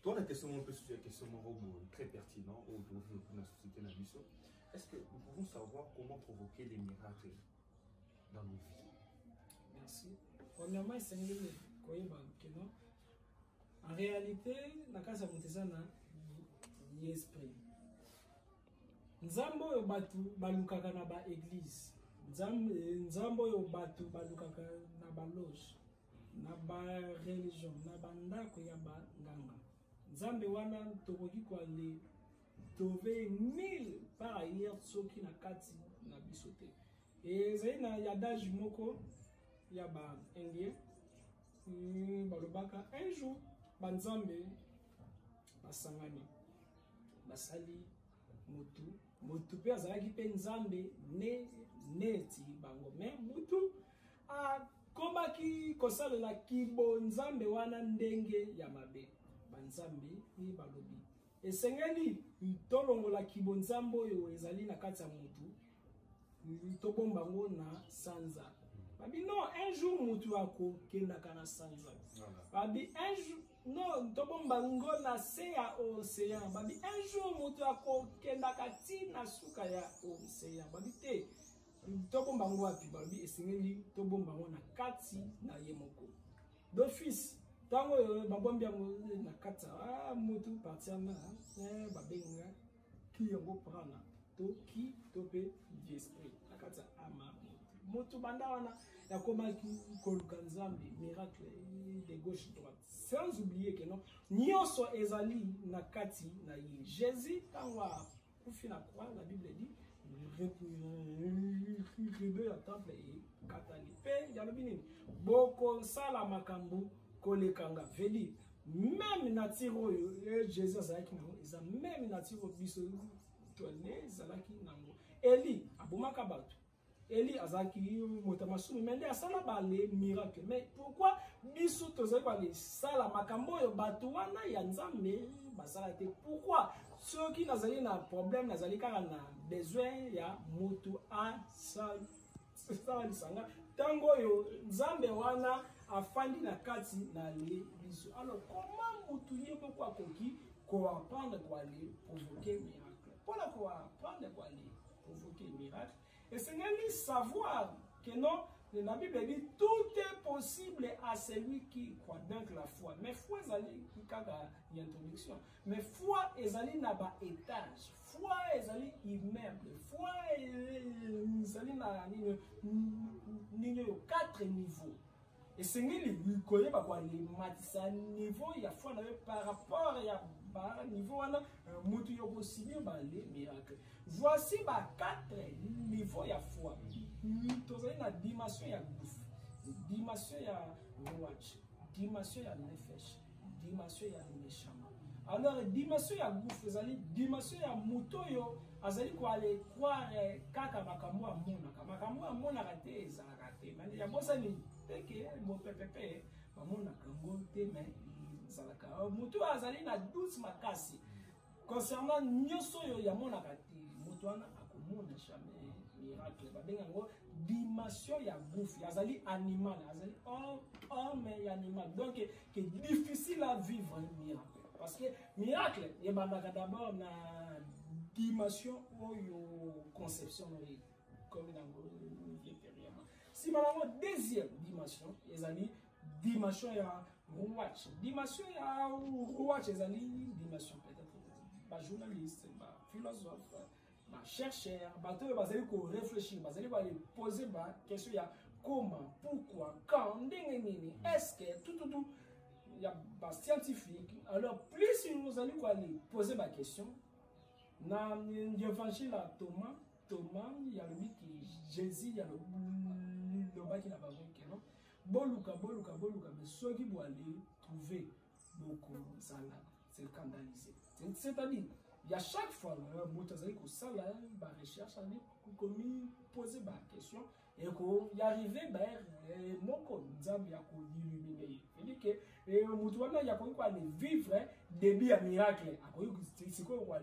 toi, la question un peu sur la question très pertinente aujourd'hui dans la société Nabiso. Est-ce que nous pouvons savoir comment provoquer les miracles dans nos vies? Merci. Premièrement, c'est en réalité, la casa montezana l'esprit. Nzambo yo batu balukaka na ba église. Nzambo yo batu balukaka na ba loge, na ba religion, na ba ndako ya ba nganga. Nzambe wana tokoki kwa le tove 1000 par ailleurs soki na kati na bisote. Et zai na yadage moko ya ba indien balobaka un jour banzambe basangani basali motu pe azalaki pe nzambe neti bango me mutu akomaki kosalela kibo nzambe wana ndenge ya mabe banzambe ni balobi esengeli tolongola kibo nzambe oyo ezali na kati ya mutu tobomba ngo na sanza babi non un jour mutu akokendaka na sanza babi un jour non tobomba ngo na se ya océan babi un jour mutu akokendaka ti na suka ya océan babi te tobomba ngo wapi babi esengeli tobomba ngo na kati na ye moko d'office tango babombi yango na kati mutu partiana babenga ki yango prana to ki to pe d'esprit na kati ama mutu banda wana yakomaki koluka nzambe miracle de gauche droite sans oublier que non nyonso ezali na kati na ye Jésus tango akufi na croix la Bible dit rideau ya temple ekatali pe yalobi nini bokosala makambo kolekanga veli même nature oyo Jésus azalaki nango eza même nature biso tone ezalaki nango Eli abomaka bato Eli azalaki moto masumu mais nde asala bale miracle mais pourquoi biso tozali bale sala makambo oyo bato wana ya nzambe basala te pourquoi soki nazali na problème nazali kaka na besoin ya moto asala lisanga tango oyo nzambe wana afandi na kati na le biso alors comment mutu ye moko akoki koapprendre kwa le provoquer miracle mpona koapprendre kwa le provoquer miracle esengeli savoir que non la Bible dit tout est possible à celui qui croit donc la foi mais foi ezali kaka ya introduction mais foi ezali na ba étage foi ezali immeuble foi ezali na nini yo 4 niveaux esengeli koyeba kwa limatisa niveau ya foi na par rapport ya ba niveau wana mutu yo possible ba le miracle voici ba 4 niveaux ya foi tozali na dimension ya gouffre dimension ya watch dimension ya nefesh dimension ya neshama alors dimension ya gouffre ezali dimension ya mutu yo azali ko aller croire kaka makambo amonaka te ezalaka te mais ya bosani teke mo pepepe bamonaka ngo te mais ezalaka mutu azali na douce makasi concernant nyonso oyo yamonaka te mutu wana akomona jamais miracle babenga ngo dimension ya gouffre azali animal azali homme et animal donc que difficile à vivre un miracle parce que miracle yebandaka d'abord na dimension oyo conception comme nango intérieurement si malango deuxième dimension ezali dimension ya watch dimension ya watch ezali dimension peut-être ba journaliste ba philosophe ba chercheur bato oyo bazali ko réfléchir bazali ko poser ba question ya comment pourquoi quand ndenge nini est-ce que tout il y a des scientifiques. Alors, plus nous allons poser ma question, dans l'évangile à Thomas, il y a le mythe qui Jésus, il y a le bas qui n'a pas vu que non. Boluka, mais ceux qui vont aller trouver beaucoup ça là, c'est scandalisé. C'est-à-dire, il y a chaque fois, ça là, la recherche, comme poser ma question, et qu'on y arrive, mon conzam, il y a qu'on illuminer. C'est-à-dire que, Moutouana, il y a qu'on vivre début à miracle. C'est quoi,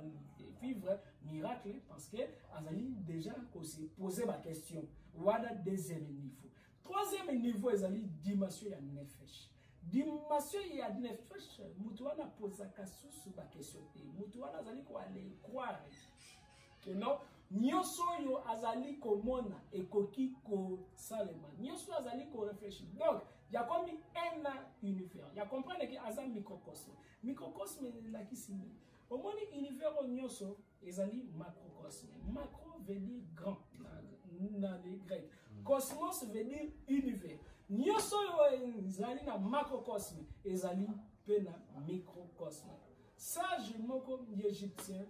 vivre miracle, parce que, Azali, déjà, qu'on s'est posé ma question. Voilà deuxième niveau. Troisième niveau, Azali, dimension, il y a nefesh. Dimension, il y a nefesh. Moutouana pose la question sur ma question. Moutouana, Azali, quoi, aller croire. Que non, nyonso yo azali komona ekoki ko salema. Nyonso azali ko réfléchir. Donc, il y a comme un univers. Il y a comprendre que azali microcosme. Microcosme la qui signe. Au moins univers nyonso ezali macrocosme. Macro veut dire grand dans les grecs. Cosmos veut dire univers. Nyonso yo ezali na macrocosme, ezali pe na microcosme. Ça je moko égyptien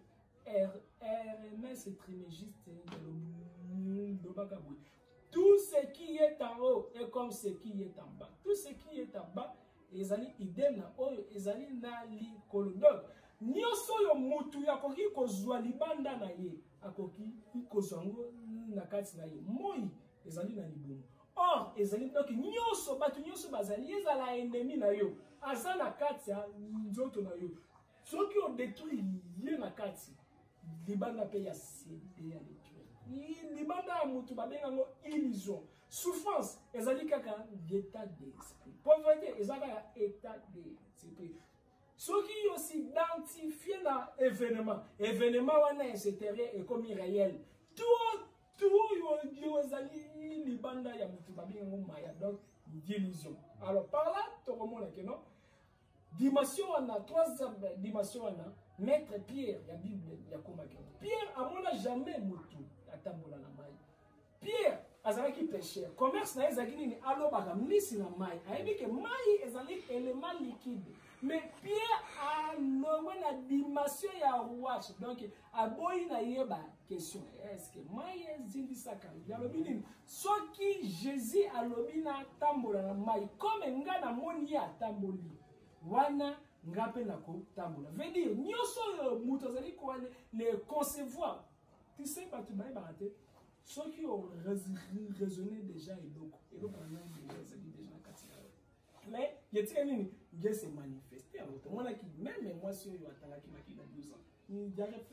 RMS et trimégiste de Bakaboui. Tout ce qui est en haut est comme ce qui est en bas. Tout ce qui est en bas, ezali idem na oyo ezali na likolo. Donc, nyonso yo mutu ya koki kozwa libanda na ye, akoki kozwa ngo na kati na ye. Moi ezali na libumu. Or, ezali donc nyonso batu nyonso bazali ezala ennemi na yo. Aza na kati ya nzoto na yo. Soki o détruit ye na kati. Libanda pe ya cédé à l'étude. Libanda a mutu babenga ngo illusion. Souffrance, ezali kaka l'état d'esprit. Pauvreté, ezali kaka état d'esprit. Ceux qui aussi identifié dans événement, événement wana c'est comme réel. Tout yo ezali libanda ya mutu babenga ngo maya, donc d'illusion. Alors par là, to komona que non. Dimension wana, troisième dimension wana. Maître Pierre, il y a Bible, il y a comment Pierre, à mon âge, jamais moutou, à tambola na maille. Pierre, azalaki pécheur. Commerce na ezaki ni alo baka misi na maille. Ayebi que maille ezali élément liquide. Mais Pierre a nommé la dimension ya rouage. Donc, a boyi na yeba question. Est-ce que maille zindi saka? Il y a le binin. Ce qui Jésus a lobi na tambola na maille. Comme nga na moni ya tamboli. Wana ngape na ko tambola. Veut dire, nyonso mutu azali ko les concevoir. Tu sais pas tu baï baraté. Ceux qui ont raisonné déjà et donc déjà katina. Mais il y a nini, Dieu s'est manifesté en autre. Moi qui même moi si yo atanga ki maki na 12 ans. Ni dirait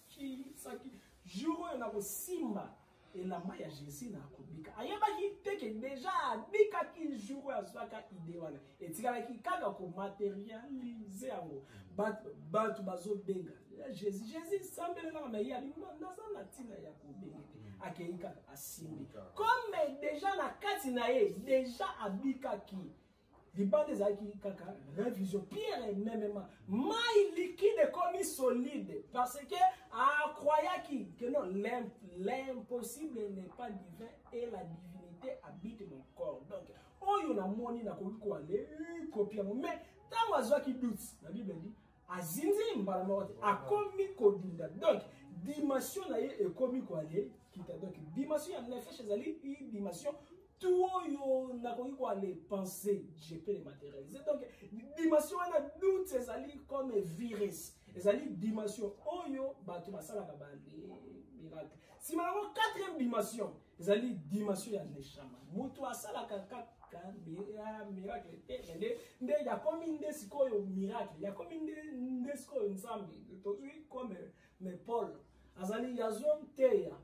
qui ça qui jour na ko simba et la maya Jésus na kobika. Ayeba ki teke déjà bika ki jour ya zwaka ide wana. Et tika ki kaka ko matérialiser ango. Batu bazo benga. Jésus sambele na mais ya na za na tina ya kobenga. Akeika asimbi. Comme déjà na kati na ye déjà abika ki libande zaki kaka révision Pierre même maille liquide comme solide parce que à croyant que non l'impossible n'est pas divin et la divinité habite mon corps. Donc oyo na moni na ko aller copier mais tant oiseau qui doute la Bible dit azinzi mbala mote akomi kodinda. Donc dimension na ye et komi ko aller kita donc dimension ya nefesh ezali dimension tout yo na koki ko aller penser je peux les matérialiser. Donc dimension na doute ezali comme virus ezali dimension oyo bato basala ka ba miracle. Si malamo quatrième dimension ezali dimension ya neshama mutu asala ka miracle nde ya komi nde sikoyo miracle ya komi nde sikoyo nzambe tozui comme mais Paul azali yazom teya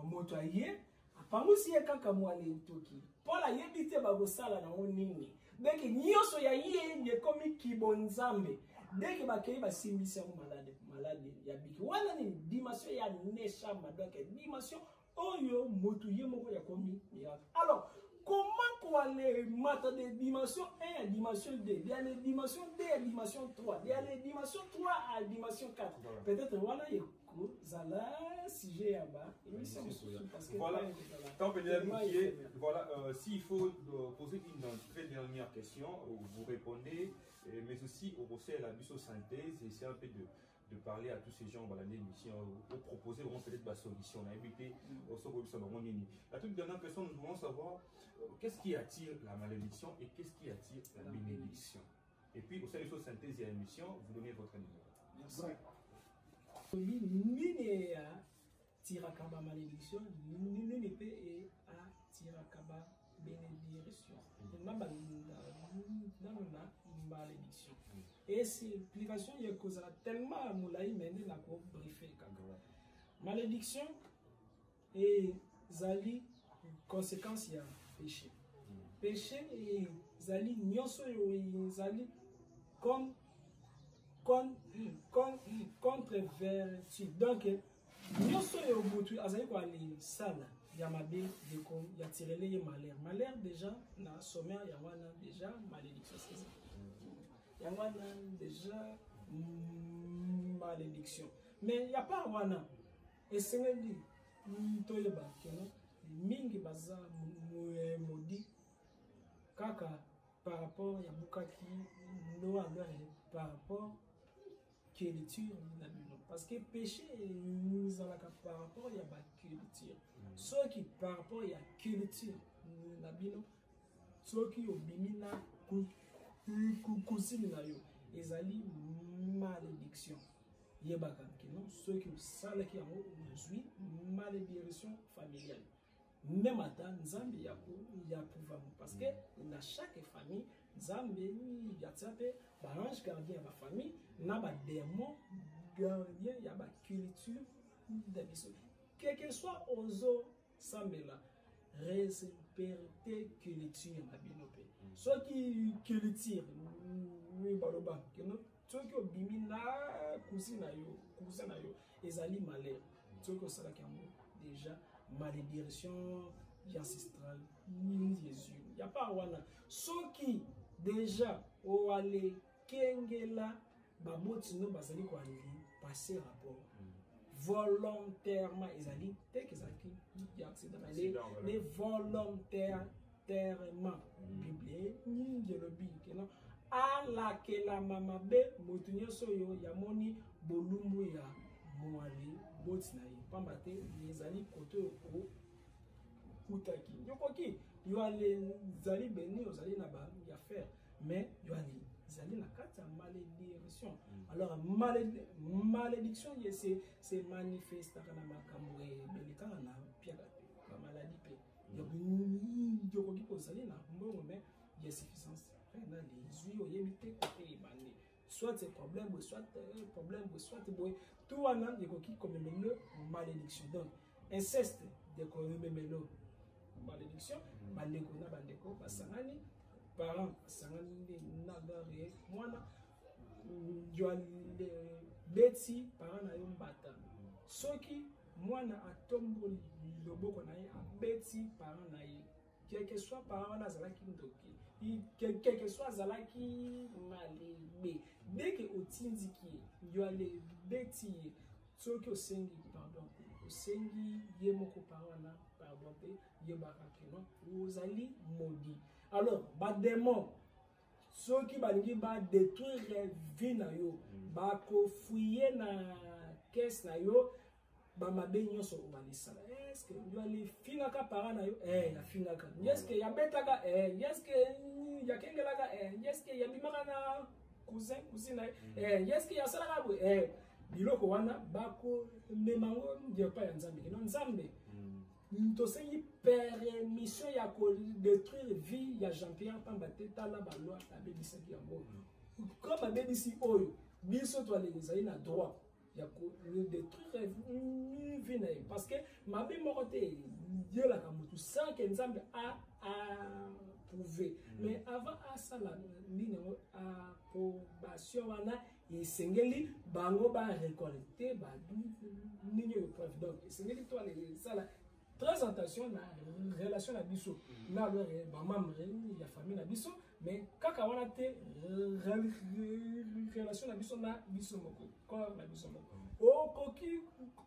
moto aye apangusi ye kaka mwale toki Paul ayebi te bagosala na nini deke nyonso ya ye ne komi kibonzambe deke bakei basimbisa malade ya biki wana ni dimension ya neshama donc dimension oyo moto ye moko ya komi miracle. Alors comment pour aller mettre des dimensions 1 à dimension 2, il y a les dimensions 2 à dimension 3, il y a les dimensions 3 à dimension 4. Peut-être voilà kozala sujet ya ba émission parce que voilà, voilà, s'il faut poser une très dernière question, vous répondez, mais aussi au procès la synthèse, essayer un peu de parler à tous ces gens dans l'émission, ou proposer vraiment peut-être la solution, la toute dernière question, nous voulons savoir qu'est-ce qui attire la malédiction et qu'est-ce qui attire la bénédiction. Et puis au sein de la synthèse et l'émission, vous donnez votre numéro. Merci. Nini ya tirakaba malédiction, nini pe a tirakaba bénédiction. Na malédiction. Et cette explication est causée tellement moulaï mais na ko briefer kaka. Malédiction et zali conséquence ya péché. Péché et zali nyonso yo zali comme contre vertu. Donc nyonso yo butu azali ko ali sala ya mabe deko ya tirele ye malheur déjà na sommaire ya wana déjà malédiction c'est ya wana déjà malédiction mais y a pas wana esengeli toyeba keno mingi baza modi kaka par rapport ya bukaki no alors par rapport culture parce que péché nous avons par rapport à la culture ceux qui par rapport à la culture nabino ceux qui obimina kusini na yo ezali malédiction yebaka non ceux qui sala qui ont aujourd'hui malédiction familiale même ata nzambe ya pouvoir parce que dans chaque famille nzambe ya tsape ba ange gardien ya ba famille na ba démon gardien ya ba culture de biso quel que soit ozo sambela respecter culture na binope ceux qui culture oui baloba keno ceux qui obimi na kusina yo ezali malheur ceux qui sala ki déjà malédiction ancestrale Jésus il y a pas wana ceux qui déjà o ale kengela baboti no bazali ko ali passer rapport volontairement ezali tel que zaki ya accident les volontairement bible ni jelobi keno ala ke la mama be motunyo soyo ya moni bolumbu ya moali boti na ye pamba te ezali kote o kutaki yokoki yo ale zali beni ozali na ba ya faire mais yo ale zali na kati ya malédiction alors malédiction c'est manifeste na makambo ebeleka na piaka ba maladie pe yokoki kozali na mbongo mais il y a suffisance na les yeux yebite côté ebande soit c'est problème soit tout wana yokoki komemelo malédiction donc inceste de komemelo malédiction bandeko na bandeko basangani parents basangani na dare mwana yo beti parents na yo mbata soki mwana atomboli loboko na ye abeti parents na ye quel que soit parents na zalaki ndoki quel que soit zalaki malebe dès que otindiki yo ale beti soki osengi pardon osengi ye moko parents na pardon te ye bakaki non ozali maudit alors ba démon soki balingi ba détruire vie na yo ba ko fouiller na caisse na yo ba mabe nyonso obalisala est-ce que yo ali finaka parents na yo ya finaka est-ce que ya betaka est-ce que ya kengelaka est-ce que ya bimaka na cousin na est-ce que ya salaka bo biloko wana bako memango ndio pa ya nzambe non nzambe tosengi permission ya ko détruire vie ya Jean-Pierre pamba te tala ba loi abebisaki yango comme abebisi oyo biso to alezali na droit ya ko détruire vie na parce que mabe moko te Dieu la kamutu sans que nzambe a prouvé mais avant à ça la ligne approbation wana esengeli bango ba récolter ba nini yo preuve donc esengeli to les sala présentation na relation na biso na leur ba membre ya famille na biso mais kaka wana te relation na biso moko corps na biso moko okoki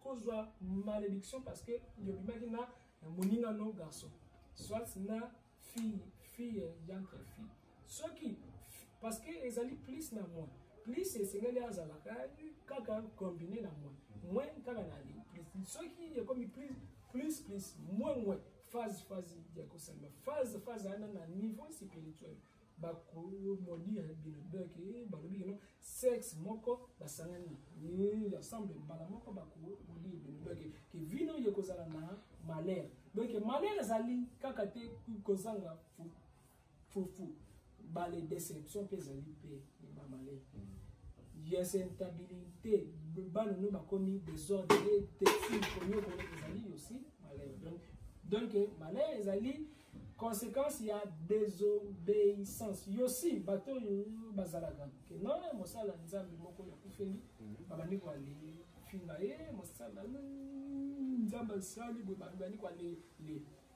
kozwa malédiction parce que yobimaki na moninga no garçon soit na fille entre fille soki parce que ezali plus na moins plus esengeli azalaka kaka combiné na moins kaka na ali plus soki ekomi plus moins phase ya kosalema phase ana na niveau spirituel bakomodire bino donc balobi kino sexe moko basangani ensemble mbala moko bakomodire bino donc ke vino yekozala na malheur donc malheur ezali kaka te kozanga fufu bale déception mpe ezali mpe bamalheur yes instabilité banono bakomi désordre tesinkoyoko ezali aussi malheur donc malheur ezali conséquence il y a désobéissance yosi bato bazalaka ke non mosala nzambe moko ya kufeli babandi kwa le finga ye mosala nzambe sali bo babandi kwa le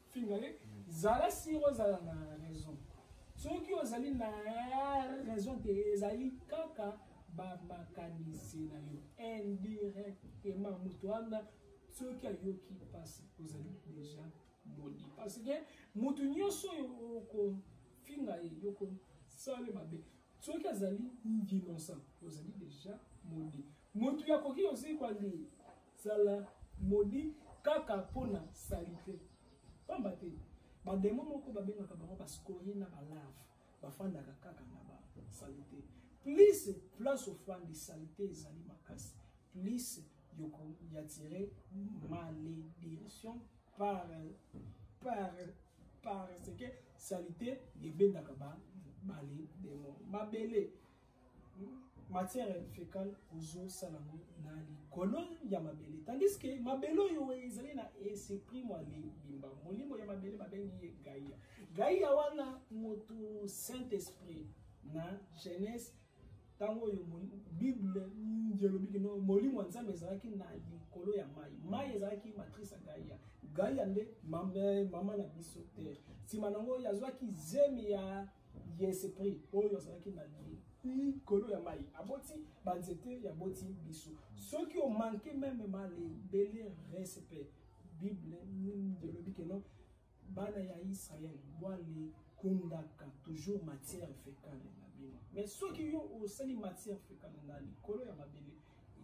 finga ye zala si ozala na raison soki ozali na raison te ezali kaka bamakanisi na yo indirectement moto wana soki ayoki pasi ozali déjà maudit parce que mutu nyonso okofinga ye yokosala mabe soki azali innocent ozali déjà maudit mutu yakoki osi kwazala maudit kaka mpona salite pamba te bademo moko babengaka bango bascori na balave bafandaka kaka na basalite plus place ofandi salite ezali makasi plus yatire malédiction par ce que salité ebendaka bale demo mabele matière fécale ozosalango na likolo ya mabele tandis que mabele oyo ezali na esprit mwale bimba molimo ya mabele babengi ye gaia wana moto saint esprit na Genèse tango oyo bible njelobi kino molimo nzambe ezalaki na likolo ya mai ezalaki matrice ya gaia nde mama na biso terre nsima nango yazwaki zemi ya esprit oyo azalaki na likolo ya mai aboti banzete ya boti biso soki omanke meme malebele respect bible njelobi kino bana ya Israël bwale kundaka toujours matière fécale na bino mais soki yo osali matière fécale na likolo ya mabele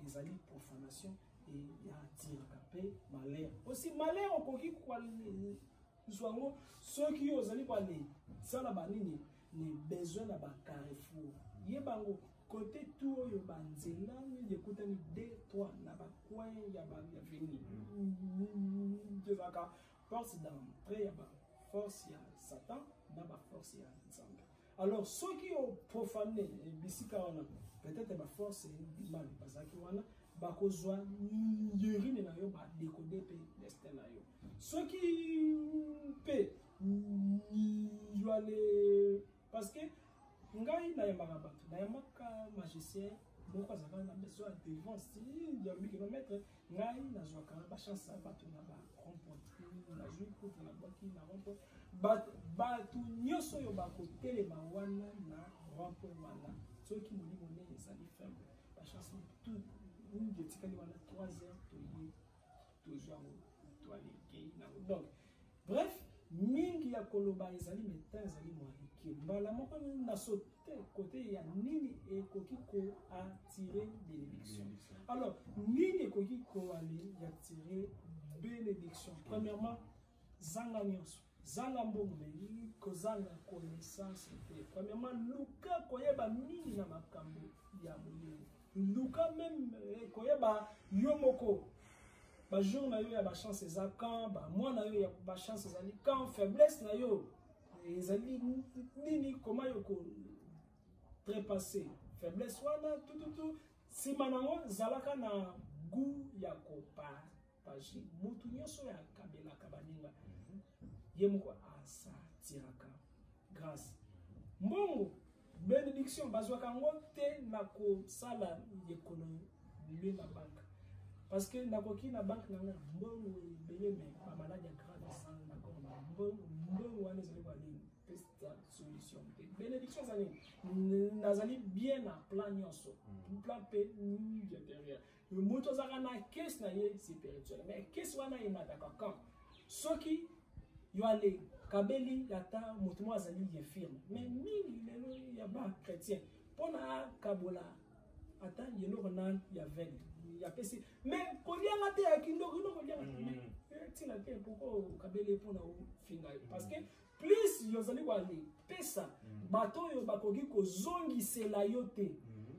ezali profanation et ya tiraka pe malheur aussi malheur okoki kwazwango soki yo ozali kwale sala banini ni besoin na bacarrefour yebango côté tout oyo banzela yekutani 2-3 na bacoin ya veni ezaka force d'entrée ya force ya Satan na ba force ya nzambe alors soki o profane bisika wana peut-être ba force mal bazaki wana bakozwa yerine na yo ba décoder pe destin na yo soki pe yo aller parce que ngai na yamaka bato na yamaka magicien moko azaka na besoin de défense ya 8 km ngai nazwaka ba chance bato na ba rencontre na jui kutu na baki na rencontre batu nyonso oyo bakotelema wana na rampo wana soki molimo ne ezali faible bachance tout nde etikali wana 3 heures toye tozwango toalekei nango donc bref mingi ya koloba ezali metin ezali mwalike mbala moko naso te kote ya nini ekoki koatire bénédiction alors nini ekoki koale yatire bénédiction premièrement zanga nyonso zanga mbongo kozanga connaissance te premièrement luka koyeba nini na makambo ya molimo luka même koyeba yo moko ba jour na yo ya ba chance eza quand ba mois na yo ya ba chance ezali quand faiblesse na yo ezali nini comment yo ko trépasser faiblesse wana tout sima nango zalaka na goût ya kopartage mutu nyonso ya kabelaka baninga ye moko asatiraka grâce mbongo bénédiction bazwaka ngo te na kosala économie na banque parce que nakoki na banque nanga mbongo ebele me bamaladi ya grave sang nakoma mbongo wana ezali kwali pesta solution te bénédiction ezali nazali bien na plan nyonso plan pe derrière moto azaka na caisse na ye spirituel mais caisse wana emataka quand soki yo ale kabeli yata moto mo azali ye firme mais mingi lelo ya ba chrétien pona kabola ata yeloko na ya veille ya pesi mais kolianga te ya kindoko no kolianga mais tina te poko kabeli pona o finga parce que plus yozali wale pesa bato yo bakoki kozongisela yo te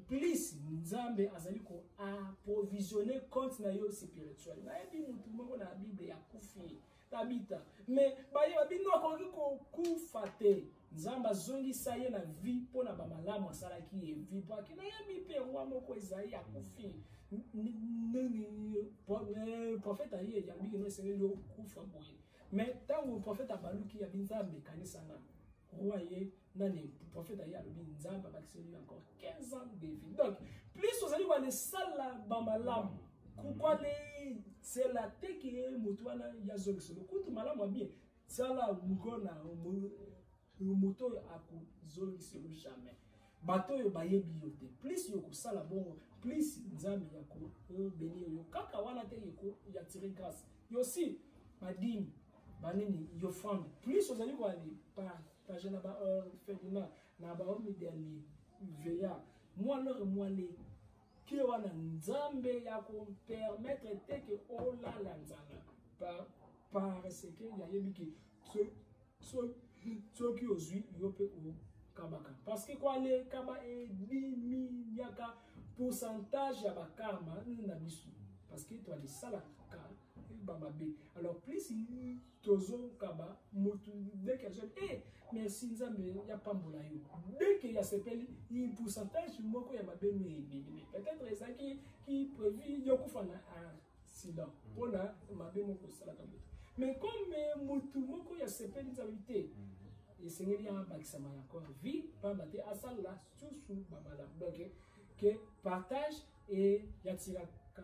plus nzambe azali ko approvisionner compte na yo spirituel na yebi mutu moko na bible ya kufi tabita mais baye babino akoki kokufa te nzambe azongisa ye na vie mpona bamalamu asalaki ye vie po akina yebi mpe roi moko ezali ya kufi prophète aye yabiki no esengeli okufa boye mais ntango prophète abaluki yabi nzambe ekanisana roi ye nani prophète aye alobi nzambe abakiseli encore 15 ans de vie donc plus ozali wana esala bamalamu kukwale sela teke moto wana yazongiselo kutu malamu abie sala ngona moto akozongiselo jamais bato oyo bayebi yo te plus yo kosala bongo plus nzambe ya kobénir yo kaka wana te ya tire grâce yo si badimi banini yo femme plus ozali koali partage na baorphelinat na bahomme ali veya mwale ki wana nzambe ya kopermettre te ke olala nzala parce que yayebi ke soki ozwi yo mpe okabaka parce que koale kaba edimiaka pourcentage ya bakarma na biso parce que toalisalaka bamabe alors plus tozo kaba motu dès que je merci nzambe ya pambola yo dès que ya sepeli i pourcentage moko ya mabe mais peut-être ça qui prévu yo kufana accident pona mabe moko salaka motu mais comme motu moko ya sepeli nzabité et sengeli ya bakisama ya corps vie pamba te asala susu bamala donc que partage et yatiraka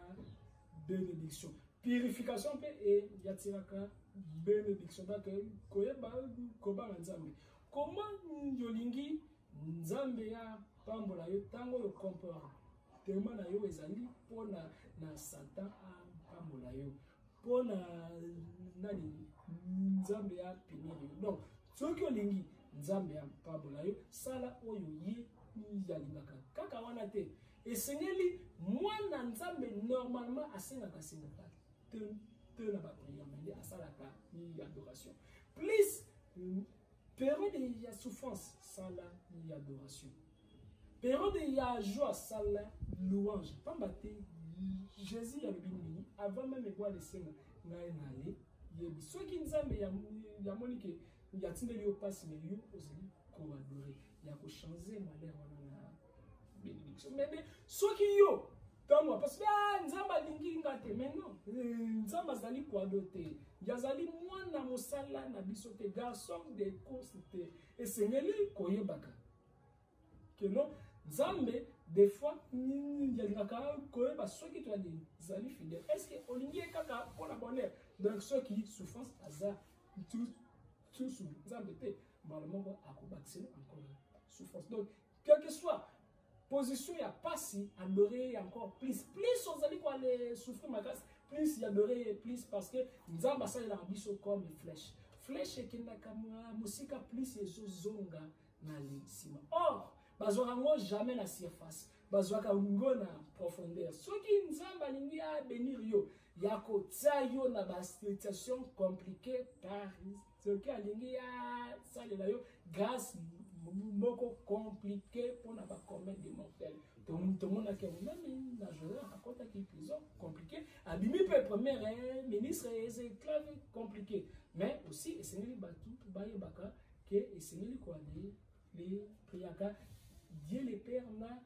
bénédiction purification pe et yatiraka bénédiction donc koyeba kobanga nzambe comment yolingi nzambe ya pambola yo tango yo comportement na yo ezali pona na satan pambola yo pona nani nzambe ya punir yo donc soki olingi nzambe ya pambola yo sala oyo ye yalingaka kaka wana te esengeli mwana nzambe normalement asengaka te na baprière mais asalaka ni adoration plus période ya souffrance sala ni adoration période ya joie sala louange pamba te Jésus yalobi nini avant même ekwa lesenga ngai nale yebi soki nzambe ya monike ya tindeli yo pasi mais yo ozali koadore ya kochanger malheur wana na bénédiction mais soki yo tango parce que nzambe alingi nga te mais non nzambe azali koado te yazali mwana mosala na biso te garçon de course te esengeli koyebaka que non nzambe des fois yalingaka koyeba soki toazali fidèle est-ce que olingi ye kaka mpona bonheur donc soki souffrance aza tout sous nzambe te mbala moko akobakisela encore souffrance donc quel que soit position ya pasi adorer encore plus ozali ko aller souffrir makasi plus y adorer plus parce que nzamba ça la biso comme flèche ekendaka musika plus ezozonga na lisima or bazwaka ngo jamais na surface bazwaka ngo na profondeur soki nzamba lingi a bénir yo ya kotia yo na ba situation compliquée par soki alingi a salela yo grâce moko compliqué pour na ba commettre des mortels tout le monde a qu'un même nageur raconte qui prison compliqué abimi pe premier ministre c'est clave compliqué mais aussi esengeli batu baye baka que esengeli ko aller les priaka Dieu le Père na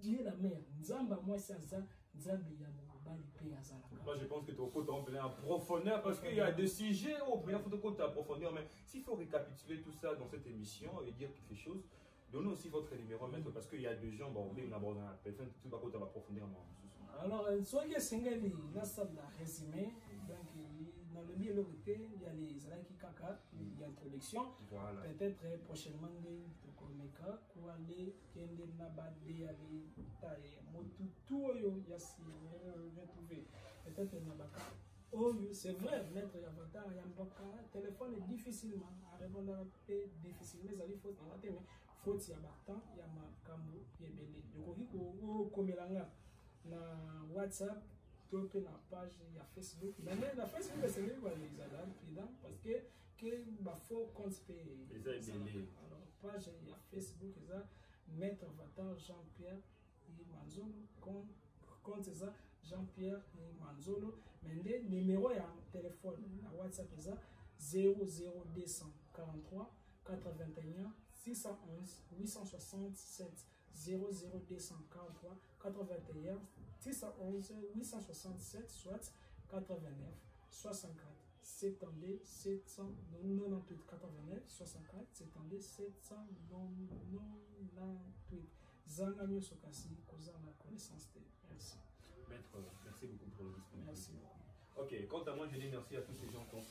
Dieu la Mère nzamba moi ça nzambe ya mobali pe azala. Moi je pense que ton côté en plein en profondeur parce qu'il y a des sujets au premier faut côté en profondeur mais s'il faut récapituler tout ça dans cette émission et dire quelque chose donnez aussi votre numéro maître parce qu'il y a des gens bon on aborde la personne tout va côté en profondeur. Alors soyez singeli na ça la résumé donc dans le milieu il y a les alaki kaka il y a connexion. Voilà. Peut-être prochainement, Tokomeka, Kouale, Kende Nabade, Ali, Tae, Motutu, Oyo, Yassi, retrouvé. Peut-être Nabaka. Oyo, c'est vrai, mettre Avatar, Yambaka, téléphone est difficilement, à répondre à difficilement, mais il faut mais faut y avoir temps, il y a ma cambo, il y a belé. Donc, il faut comme na WhatsApp, d'autres na page, il y a Facebook. Mais la Facebook, c'est mieux que les adultes, parce que bah faut compte payer. Alors, page, il y a Facebook, ça, mettre Avatar Jean-Pierre et Manzolo, compte ça, Jean-Pierre et Manzolo. Mais le numéro est en téléphone, la WhatsApp est ça, 00243 81 611 867 00243 81 611 867 soit 89 64 72 798 89 64 72 798 Zanga Nyoso Kasi Kozana connaissance. Merci. Maître, merci beaucoup pour le disponibilité. Merci beaucoup. Ok, quant à moi, je dis merci à tous ces gens qui ont